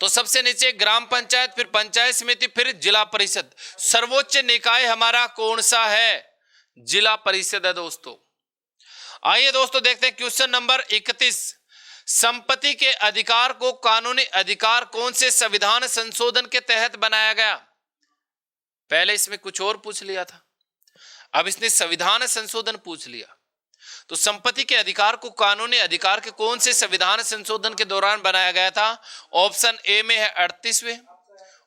[SPEAKER 1] तो सबसे नीचे ग्राम पंचायत, फिर पंचायत समिति, फिर जिला परिषद। सर्वोच्च निकाय हमारा कौन सा है? जिला परिषद है दोस्तों। आइए दोस्तों देखते हैं क्वेश्चन नंबर 31, संपत्ति के अधिकार को कानूनी अधिकार कौन से संविधान संशोधन के तहत बनाया गया? पहले इसमें कुछ और पूछ लिया था, अब इसने संविधान संशोधन पूछ लिया। तो संपत्ति के अधिकार को कानूनी अधिकार के कौन से संविधान संशोधन के दौरान बनाया गया था? ऑप्शन ए में है 38वें,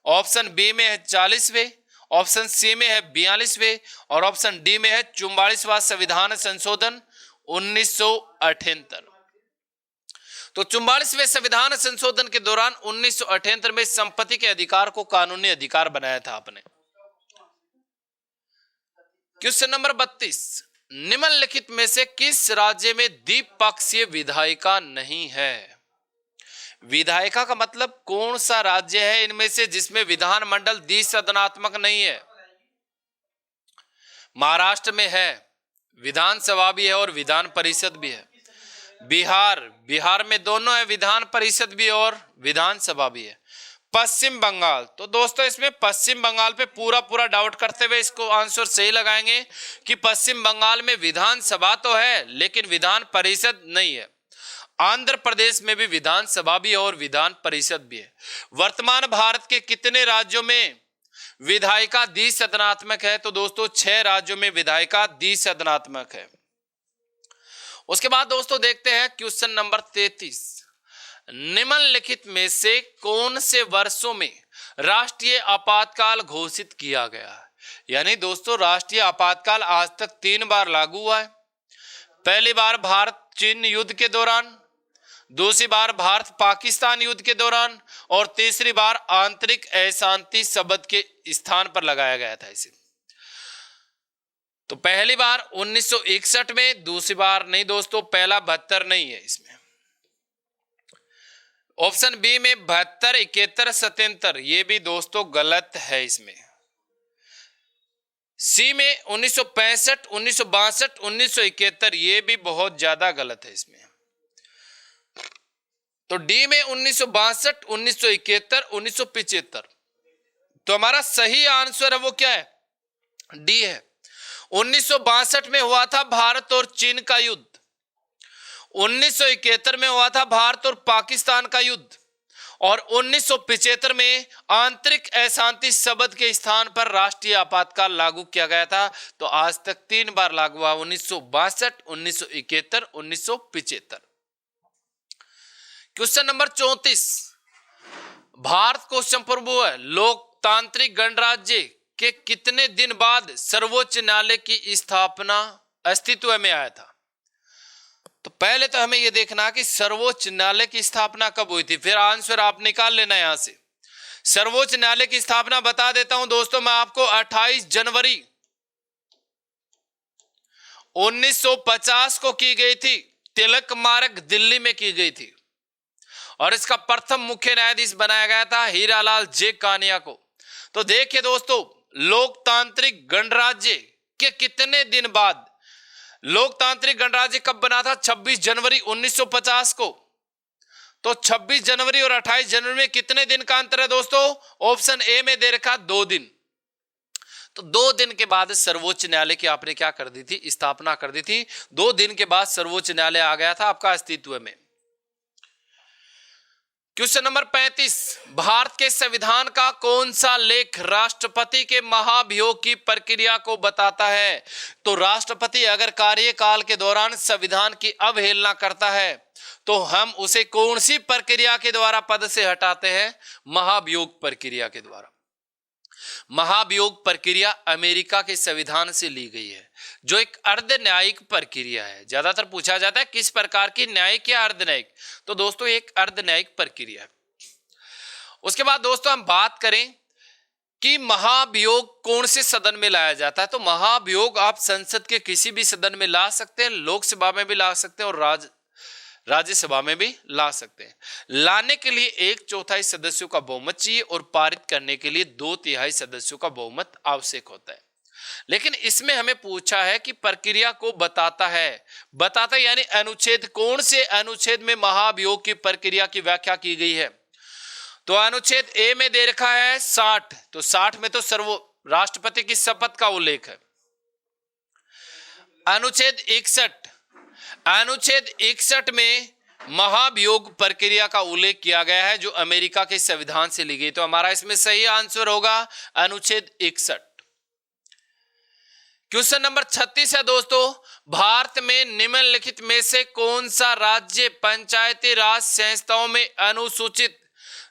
[SPEAKER 1] ऑप्शन बी में है 40वें, ऑप्शन सी में है 42वें और ऑप्शन डी में है 44वां संविधान संशोधन 1978। तो 44वें संविधान संशोधन के दौरान 1978 में संपत्ति के अधिकार को कानूनी अधिकार बनाया था आपने। क्वेश्चन नंबर 32, निम्नलिखित में से किस राज्य में द्विपक्षीय विधायिका नहीं है? विधायिका का मतलब कौन सा राज्य है इनमें से जिसमें विधानमंडल द्विसदनात्मक नहीं है? महाराष्ट्र में है, विधानसभा भी है और विधान परिषद भी है। बिहार में दोनों है, विधान परिषद भी और विधानसभा भी है। पश्चिम बंगाल, तो दोस्तों इसमें पश्चिम बंगाल पे पूरा डाउट करते हुए इसको आंसर सही लगाएंगे कि पश्चिम बंगाल में विधानसभा तो है लेकिन विधान परिषद नहीं है। आंध्र प्रदेश में भी विधानसभा भी है और विधान परिषद भी है। वर्तमान भारत के कितने राज्यों में विधायिका द्विसदनात्मक है? तो दोस्तों 6 राज्यों में विधायिका द्विसदनात्मक है। उसके बाद दोस्तों देखते हैं क्वेश्चन नंबर 33, निम्नलिखित में से कौन से वर्षों में राष्ट्रीय आपातकाल घोषित किया गया है? यानी दोस्तों राष्ट्रीय आपातकाल आज तक 3 बार लागू हुआ है। पहली बार भारत चीन युद्ध के दौरान, दूसरी बार भारत पाकिस्तान युद्ध के दौरान और तीसरी बार आंतरिक अशांति शब्द के स्थान पर लगाया गया था इसे। तो पहली बार 1961 में, दूसरी बार नहीं दोस्तों, पहला 72 नहीं है इसमें। ऑप्शन बी में 72, 71, 77 ये भी दोस्तों गलत है इसमें। सी में 1965, 1962, 1971 ये भी बहुत ज्यादा गलत है इसमें। तो डी में 1962, 1971, 1975। तो हमारा सही आंसर है वो क्या है? डी है। 1962 में हुआ था भारत और चीन का युद्ध, 1971 में हुआ था भारत और पाकिस्तान का युद्ध और 1975 में आंतरिक अशांति शब्द के स्थान पर राष्ट्रीय आपातकाल लागू किया गया था। तो आज तक 3 बार लागू हुआ, 1962, 1971, 1975। क्वेश्चन नंबर 34, भारत क्वेश्चन प्रभु है, लोकतांत्रिक गणराज्य के कितने दिन बाद सर्वोच्च न्यायालय की स्थापना अस्तित्व में आया था? तो पहले तो हमें यह देखना कि सर्वोच्च न्यायालय की स्थापना कब हुई थी, फिर आंसर आप निकाल लेना यहां से। सर्वोच्च न्यायालय की स्थापना बता देता हूं दोस्तों मैं आपको, 28 जनवरी 1950 को की गई थी, तिलक मार्ग दिल्ली में की गई थी और इसका प्रथम मुख्य न्यायाधीश बनाया गया था हीरालाल जे कानिया को। तो देखिए दोस्तों, लोकतांत्रिक गणराज्य के कितने दिन बाद, लोकतांत्रिक गणराज्य कब बना था? 26 जनवरी 1950 को। तो 26 जनवरी और 28 जनवरी में कितने दिन का अंतर है दोस्तों? ऑप्शन ए में दे रखा 2 दिन। तो 2 दिन के बाद सर्वोच्च न्यायालय की आपने क्या कर दी थी? स्थापना कर दी थी। 2 दिन के बाद सर्वोच्च न्यायालय आ गया था आपका अस्तित्व में। क्वेश्चन नंबर 35, भारत के संविधान का कौन सा लेख राष्ट्रपति के महाभियोग की प्रक्रिया को बताता है? तो राष्ट्रपति अगर कार्यकाल के दौरान संविधान की अवहेलना करता है तो हम उसे कौन सी प्रक्रिया के द्वारा पद से हटाते हैं? महाभियोग प्रक्रिया के द्वारा। महाभियोग प्रक्रिया अमेरिका के संविधान से ली गई है, जो एक अर्ध न्यायिक प्रक्रिया है। ज्यादातर पूछा जाता है किस प्रकार की, न्यायिक या अर्ध न्यायिक? तो दोस्तों एक अर्ध न्यायिक प्रक्रिया है। उसके बाद दोस्तों हम बात करें कि महाभियोग कौन से सदन में लाया जाता है। तो महाभियोग आप संसद के किसी भी सदन में ला सकते हैं, लोकसभा में भी ला सकते हैं और राज्यसभा में भी ला सकते हैं। लाने के लिए 1/4 सदस्यों का बहुमत चाहिए और पारित करने के लिए 2/3 सदस्यों का बहुमत आवश्यक होता है। लेकिन इसमें हमें पूछा है कि प्रक्रिया को बताता है, यानी अनुच्छेद, कौन से अनुच्छेद में महाभियोग की प्रक्रिया की व्याख्या की गई है? तो अनुच्छेद ए में दे रखा है 60। तो 60 में तो राष्ट्रपति की शपथ का उल्लेख है। अनुच्छेद 61 में महाभियोग प्रक्रिया का उल्लेख किया गया है, जो अमेरिका के संविधान से ली गई। तो हमारा इसमें सही आंसर होगा अनुच्छेद 61। क्वेश्चन नंबर 36 है दोस्तों, भारत में निम्नलिखित में से कौन सा राज्य पंचायती राज संस्थाओं में अनुसूचित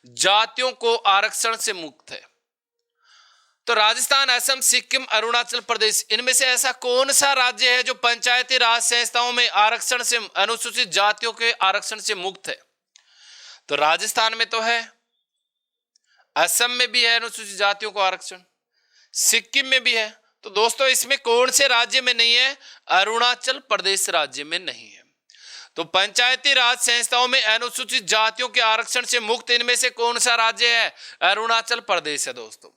[SPEAKER 1] जातियों को आरक्षण से मुक्त है। तो राजस्थान, असम, सिक्किम, अरुणाचल प्रदेश, इनमें से ऐसा कौन सा राज्य है जो पंचायती राज संस्थाओं में आरक्षण से, अनुसूचित जातियों के आरक्षण से मुक्त है? तो राजस्थान में तो है, असम में भी है अनुसूचित जातियों को आरक्षण, सिक्किम में भी है। तो दोस्तों इसमें कौन से राज्य में नहीं है? अरुणाचल प्रदेश राज्य में नहीं है। तो पंचायती राज संस्थाओं में अनुसूचित जातियों के आरक्षण से मुक्त इनमें से कौन सा राज्य है? अरुणाचल प्रदेश है दोस्तों।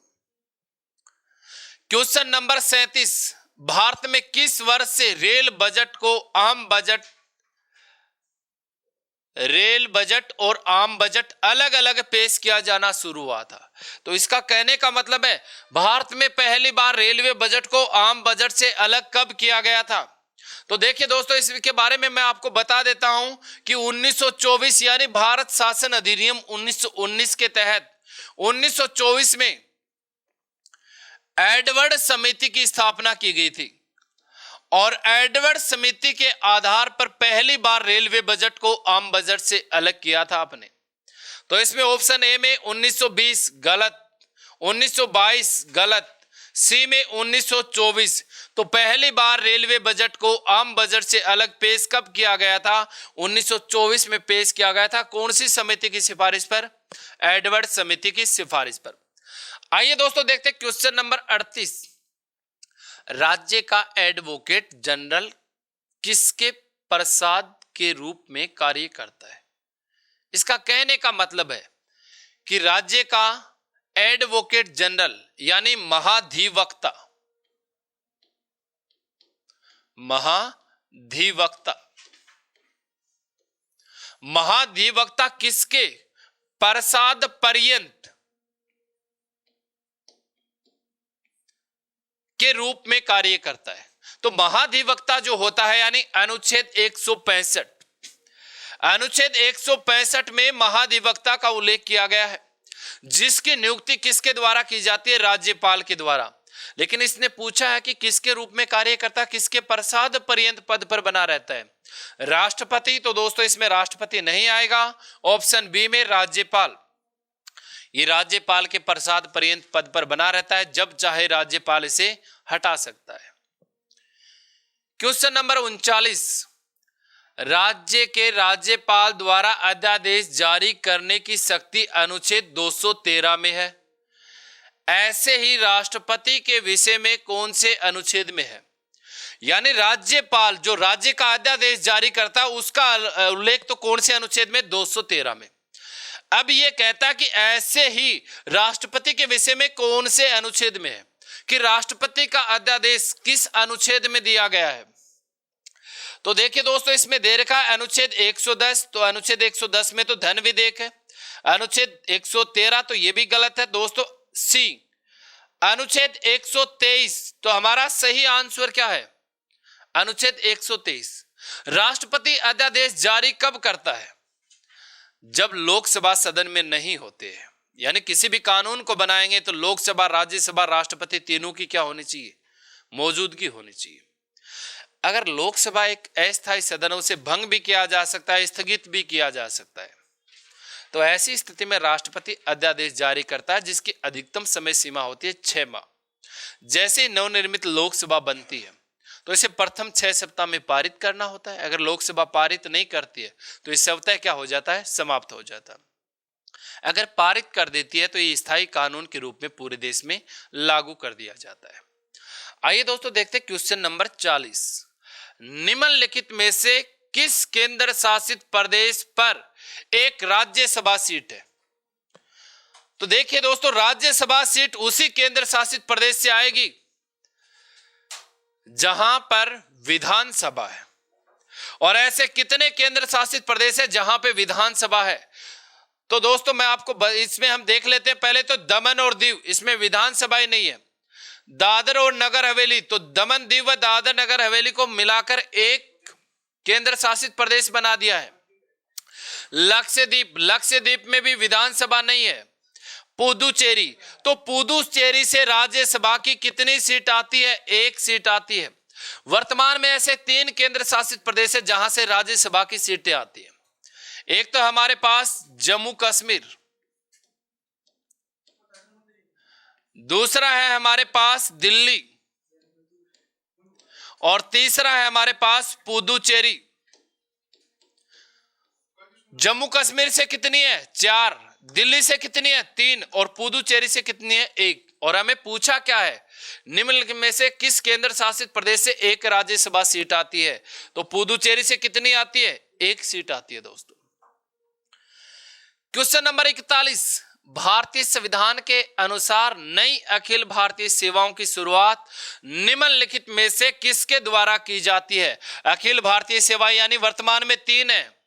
[SPEAKER 1] क्वेश्चन नंबर 37, भारत में किस वर्ष से रेल बजट और आम बजट अलग अलग पेश किया जाना शुरू हुआ था? तो इसका कहने का मतलब है भारत में पहली बार रेलवे बजट को आम बजट से अलग कब किया गया था? तो देखिए दोस्तों, इसके बारे में मैं आपको बता देता हूं कि 1924 यानी भारत शासन अधिनियम 1919 के तहत 1924 में एडवर्ड समिति की स्थापना की गई थी और एडवर्ड समिति के आधार पर पहली बार रेलवे बजट को आम बजट से अलग किया था आपने। तो इसमें ऑप्शन ए में 1920 गलत, 1922 गलत, सी में 1924। तो पहली बार रेलवे बजट को आम बजट से अलग पेश कब किया गया था? 1924 में पेश किया गया था। कौन सी समिति की सिफारिश पर? एडवर्ड समिति की सिफारिश पर। आइए दोस्तों देखते हैं क्वेश्चन नंबर 38, राज्य का एडवोकेट जनरल किसके प्रसाद के रूप में कार्य करता है? इसका कहने का मतलब है कि राज्य का एडवोकेट जनरल यानी महाधिवक्ता किसके प्रसाद पर्यंत के रूप में कार्य करता है? तो महाधिवक्ता जो होता है यानी अनुच्छेद 165 में महाधिवक्ता का उल्लेख किया गया है, जिसकी नियुक्ति किसके द्वारा की जाती है? राज्यपाल के द्वारा। लेकिन इसने पूछा है कि किसके रूप में कार्य करता है, किसके प्रसाद पर्यंत पद पर बना रहता है? राष्ट्रपति। तो दोस्तों इसमें राष्ट्रपति नहीं आएगा, ऑप्शन बी में राज्यपाल। ये राज्यपाल के प्रसाद पर्यंत पद पर बना रहता है, जब चाहे राज्यपाल इसे हटा सकता है। क्वेश्चन नंबर 39, राज्य के राज्यपाल द्वारा अध्यादेश जारी करने की शक्ति अनुच्छेद 213 में है। ऐसे ही राष्ट्रपति के विषय में कौन से अनुच्छेद में है? यानी राज्यपाल जो राज्य का अध्यादेश जारी करता है उसका उल्लेख तो कौन से अनुच्छेद में? 213 में। अब ये कहता कि ऐसे ही राष्ट्रपति के विषय में कौन से अनुच्छेद में है, कि राष्ट्रपति का अध्यादेश किस अनुच्छेद में दिया गया है? तो देखिए दोस्तों इसमें दे रखा है अनुच्छेद 110। तो अनुच्छेद 110 में तो धन विधेयक है। अनुच्छेद 113 तो ये भी गलत है दोस्तों, सी। अनुच्छेद 123 तो हमारा सही आंसर क्या है? अनुच्छेद 123। राष्ट्रपति अध्यादेश जारी कब करता है? जब लोकसभा सदन में नहीं होते हैं। यानी किसी भी कानून को बनाएंगे तो लोकसभा, राज्यसभा, राष्ट्रपति तीनों की क्या होनी चाहिए? मौजूदगी होनी चाहिए। अगर लोकसभा एक अस्थायी सदन है, उसे भंग भी किया जा सकता है, स्थगित भी किया जा सकता है। तो ऐसी स्थिति में राष्ट्रपति अध्यादेश जारी करता है, जिसकी अधिकतम समय सीमा होती है 6 माह। जैसे नवनिर्मित लोकसभा बनती है तो इसे प्रथम 6 सप्ताह में पारित करना होता है। अगर लोकसभा पारित नहीं करती है तो इस सप्ताह क्या हो जाता है? समाप्त हो जाता है। अगर पारित कर देती है तो ये स्थायी कानून के रूप में पूरे देश में लागू कर दिया जाता है। आइए दोस्तों देखते हैं क्वेश्चन नंबर 40, निम्नलिखित में से किस केंद्र शासित प्रदेश पर एक राज्यसभा सीट है? तो देखिए दोस्तों, राज्यसभा सीट उसी केंद्र शासित प्रदेश से आएगी जहां पर विधानसभा है। और ऐसे कितने केंद्र शासित प्रदेश है जहां पे विधानसभा है? तो दोस्तों मैं आपको इसमें हम देख लेते हैं। पहले तो दमन और दीव, इसमें विधानसभा ही नहीं है। दादर और नगर हवेली, तो दमन, दीव व दादर नगर हवेली को मिलाकर एक केंद्र शासित प्रदेश बना दिया है। लक्षद्वीप में भी विधानसभा नहीं है। पुदुचेरी, तो पुदुचेरी से राज्यसभा की कितनी सीट आती है? 1 सीट आती है। वर्तमान में ऐसे 3 केंद्र शासित प्रदेश है जहां से राज्यसभा की सीटें आती है। एक तो हमारे पास जम्मू कश्मीर, दूसरा है हमारे पास दिल्ली, और तीसरा है हमारे पास पुदुचेरी। जम्मू कश्मीर से कितनी है? 4, दिल्ली से कितनी है? 3, और पुदुचेरी से कितनी है? 1। और हमें पूछा क्या है? निम्नलिखित में से किस केंद्र शासित प्रदेश से एक राज्यसभा सीट आती है? तो पुदुचेरी से कितनी आती है? 1 सीट आती है दोस्तों। क्वेश्चन नंबर 41, भारतीय संविधान के अनुसार नई अखिल भारतीय सेवाओं की शुरुआत निम्नलिखित में से किसके द्वारा की जाती है? अखिल भारतीय सेवा यानी वर्तमान में 3 है,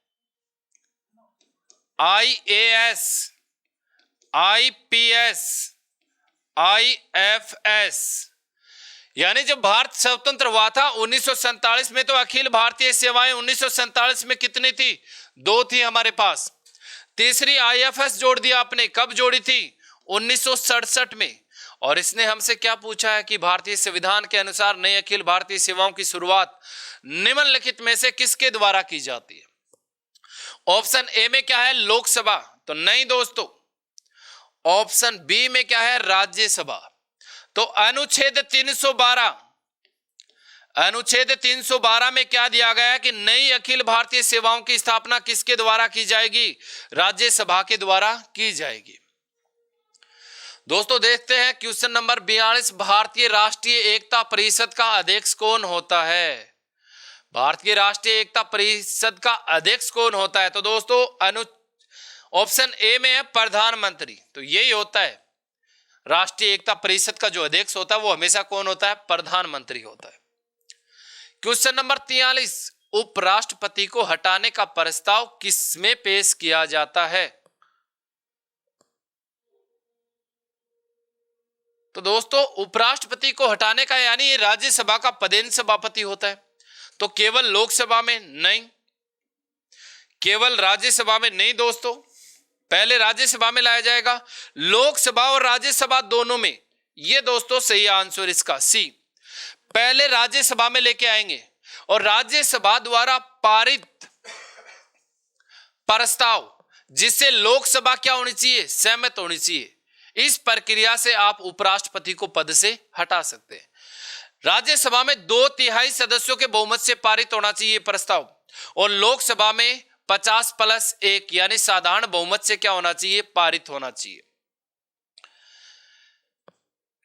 [SPEAKER 1] IAS, IPS, IFS। यानी जब भारत स्वतंत्र हुआ था 1947 में, तो अखिल भारतीय सेवाएं 1947 में कितनी थी? 2 थी हमारे पास। तीसरी IFS जोड़ दिया आपने, कब जोड़ी थी? 1967 में। और इसने हमसे क्या पूछा है कि भारतीय संविधान के अनुसार नई अखिल भारतीय सेवाओं की शुरुआत निम्नलिखित में से किसके द्वारा की जाती है? ऑप्शन ए में क्या है? लोकसभा, तो नहीं दोस्तों। ऑप्शन बी में क्या है? राज्यसभा। तो अनुच्छेद 312 में क्या दिया गया है कि नई अखिल भारतीय सेवाओं की स्थापना किसके द्वारा की जाएगी? राज्यसभा के द्वारा की जाएगी। दोस्तों देखते हैं क्वेश्चन नंबर 42, भारतीय राष्ट्रीय एकता परिषद का अध्यक्ष कौन होता है? भारतीय राष्ट्रीय एकता परिषद का अध्यक्ष कौन होता है? तो दोस्तों ऑप्शन ए में है प्रधानमंत्री। तो यही होता है, राष्ट्रीय एकता परिषद का जो अध्यक्ष होता है वो हमेशा कौन होता है? प्रधानमंत्री होता है। क्वेश्चन नंबर 43, उपराष्ट्रपति को हटाने का प्रस्ताव किसमें पेश किया जाता है? तो दोस्तों उपराष्ट्रपति को हटाने का यानी ये राज्यसभा का पदेन सभापति होता है। तो केवल लोकसभा में नहीं, केवल राज्यसभा में नहीं दोस्तों, पहले राज्यसभा में लाया जाएगा, लोकसभा और राज्यसभा दोनों में। ये दोस्तों सही आंसर इसका सी, पहले राज्यसभा में लेके आएंगे और राज्यसभा द्वारा पारित प्रस्ताव जिससे लोकसभा क्या होनी चाहिए? सहमत होनी चाहिए। इस प्रक्रिया से आप उपराष्ट्रपति को पद से हटा सकते हैं। राज्यसभा में 2/3 सदस्यों के बहुमत से पारित होना चाहिए प्रस्ताव, और लोकसभा में 50+1 यानी साधारण बहुमत से क्या होना चाहिए? पारित होना चाहिए।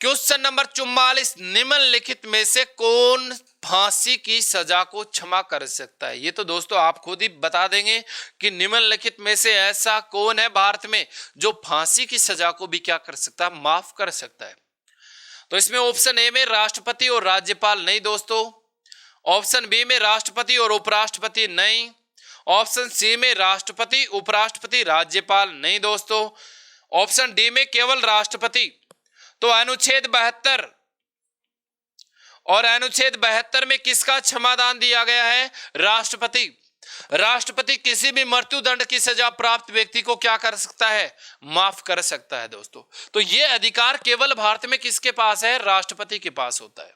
[SPEAKER 1] क्वेश्चन नंबर 44, निम्नलिखित में से कौन फांसी की सजा को क्षमा कर सकता है? ये तो दोस्तों आप खुद ही बता देंगे कि निम्नलिखित में से ऐसा कौन है भारत में जो फांसी की सजा को भी क्या कर सकता है? माफ कर सकता है। तो इसमें ऑप्शन ए में राष्ट्रपति और राज्यपाल नहीं दोस्तों, ऑप्शन बी में राष्ट्रपति और उपराष्ट्रपति नहीं, ऑप्शन सी में राष्ट्रपति, उपराष्ट्रपति, राज्यपाल नहीं दोस्तों, ऑप्शन डी में केवल राष्ट्रपति। तो अनुच्छेद 72 और अनुच्छेद 72 में किसका क्षमादान दिया गया है? राष्ट्रपति। राष्ट्रपति किसी भी मृत्युदंड की सजा प्राप्त व्यक्ति को क्या कर सकता है? माफ कर सकता है दोस्तों। तो यह अधिकार केवल भारत में किसके पास है? राष्ट्रपति के पास होता है।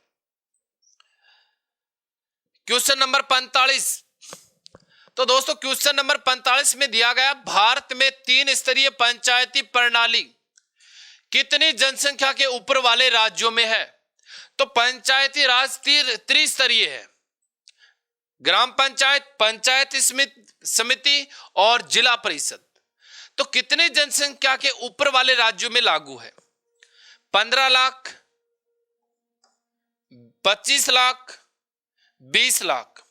[SPEAKER 1] क्वेश्चन नंबर 45, तो दोस्तों क्वेश्चन नंबर 45 में दिया गया भारत में 3 स्तरीय पंचायती प्रणाली कितनी जनसंख्या के ऊपर वाले राज्यों में है? तो पंचायती राज त्रिस्तरीय है, ग्राम पंचायत, पंचायत समिति और जिला परिषद। तो कितनी जनसंख्या के ऊपर वाले राज्यों में लागू है? 15 लाख, 25 लाख, 20 लाख।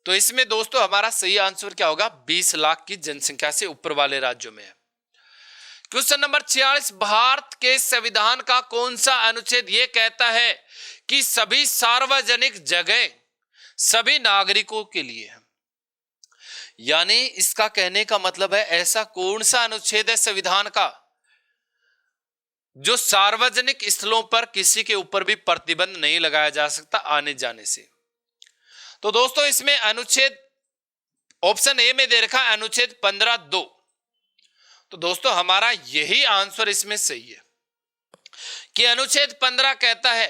[SPEAKER 1] तो इसमें दोस्तों हमारा सही आंसर क्या होगा? 20 लाख की जनसंख्या से ऊपर वाले राज्यों में है। क्वेश्चन नंबर 46, भारत के संविधान का कौन सा अनुच्छेद यह कहता है कि सभी सार्वजनिक जगह सभी नागरिकों के लिए है? यानी इसका कहने का मतलब है ऐसा कौन सा अनुच्छेद है संविधान का जो सार्वजनिक स्थलों पर किसी के ऊपर भी प्रतिबंध नहीं लगाया जा सकता आने जाने से? तो दोस्तों इसमें अनुच्छेद ऑप्शन ए में दे रखा है अनुच्छेद 15(2). तो दोस्तों हमारा यही आंसर इसमें सही है कि अनुच्छेद 15 कहता है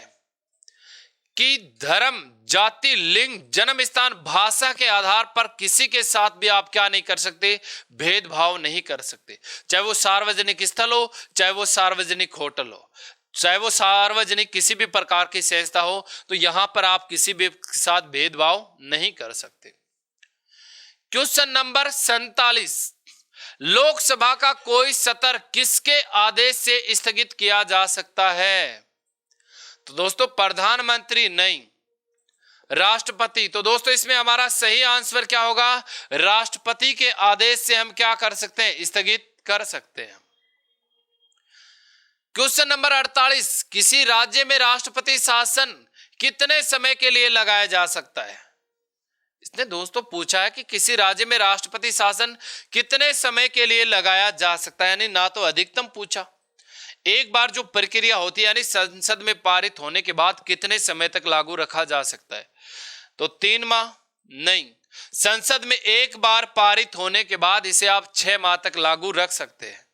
[SPEAKER 1] कि धर्म, जाति, लिंग, जन्म स्थान, भाषा के आधार पर किसी के साथ भी आप क्या नहीं कर सकते? भेदभाव नहीं कर सकते, चाहे वो सार्वजनिक स्थल हो, चाहे वो सार्वजनिक होटल हो। चाहे वो सार्वजनिक किसी भी प्रकार की संस्था हो, तो यहां पर आप किसी भी के साथ भेदभाव नहीं कर सकते। क्वेश्चन नंबर 47, लोकसभा का कोई सत्र किसके आदेश से स्थगित किया जा सकता है? तो दोस्तों प्रधानमंत्री नहीं, राष्ट्रपति। तो दोस्तों इसमें हमारा सही आंसर क्या होगा? राष्ट्रपति के आदेश से हम क्या कर सकते हैं? स्थगित कर सकते हैं। क्वेश्चन नंबर 48, किसी राज्य में राष्ट्रपति शासन कितने समय के लिए लगाया जा सकता है? इसने दोस्तों पूछा है कि किसी राज्य में राष्ट्रपति शासन कितने समय के लिए लगाया जा सकता है, यानी ना तो अधिकतम पूछा। एक बार जो प्रक्रिया होती है यानी संसद में पारित होने के बाद कितने समय तक लागू रखा जा सकता है? तो 3 माह नहीं, संसद में एक बार पारित होने के बाद इसे आप 6 माह तक लागू रख सकते हैं।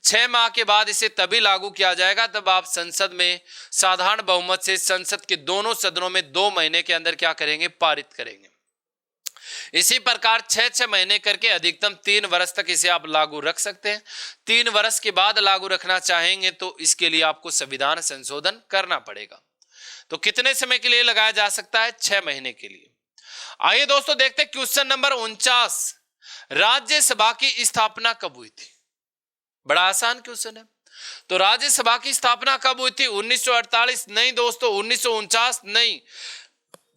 [SPEAKER 1] 6 माह के बाद इसे तभी लागू किया जाएगा तब आप संसद में साधारण बहुमत से संसद के दोनों सदनों में 2 महीने के अंदर क्या करेंगे? पारित करेंगे। इसी प्रकार 6-6 महीने करके अधिकतम 3 वर्ष तक इसे आप लागू रख सकते हैं। 3 वर्ष के बाद लागू रखना चाहेंगे तो इसके लिए आपको संविधान संशोधन करना पड़ेगा। तो कितने समय के लिए लगाया जा सकता है? 6 महीने के लिए। आइए दोस्तों देखते हैं क्वेश्चन नंबर 49, राज्यसभा की स्थापना कब हुई थी? बड़ा आसान क्वेश्चन है। तो राज्यसभा की स्थापना कब हुई थी? 1948 नहीं दोस्तों, 1949 नहीं।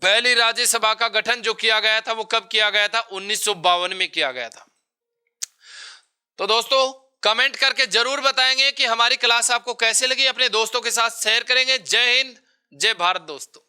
[SPEAKER 1] पहली राज्यसभा का गठन जो किया गया था वो कब किया गया था? 1952 में किया गया था। तो दोस्तों कमेंट करके जरूर बताएंगे कि हमारी क्लास आपको कैसे लगी, अपने दोस्तों के साथ शेयर करेंगे। जय हिंद, जय भारत दोस्तों।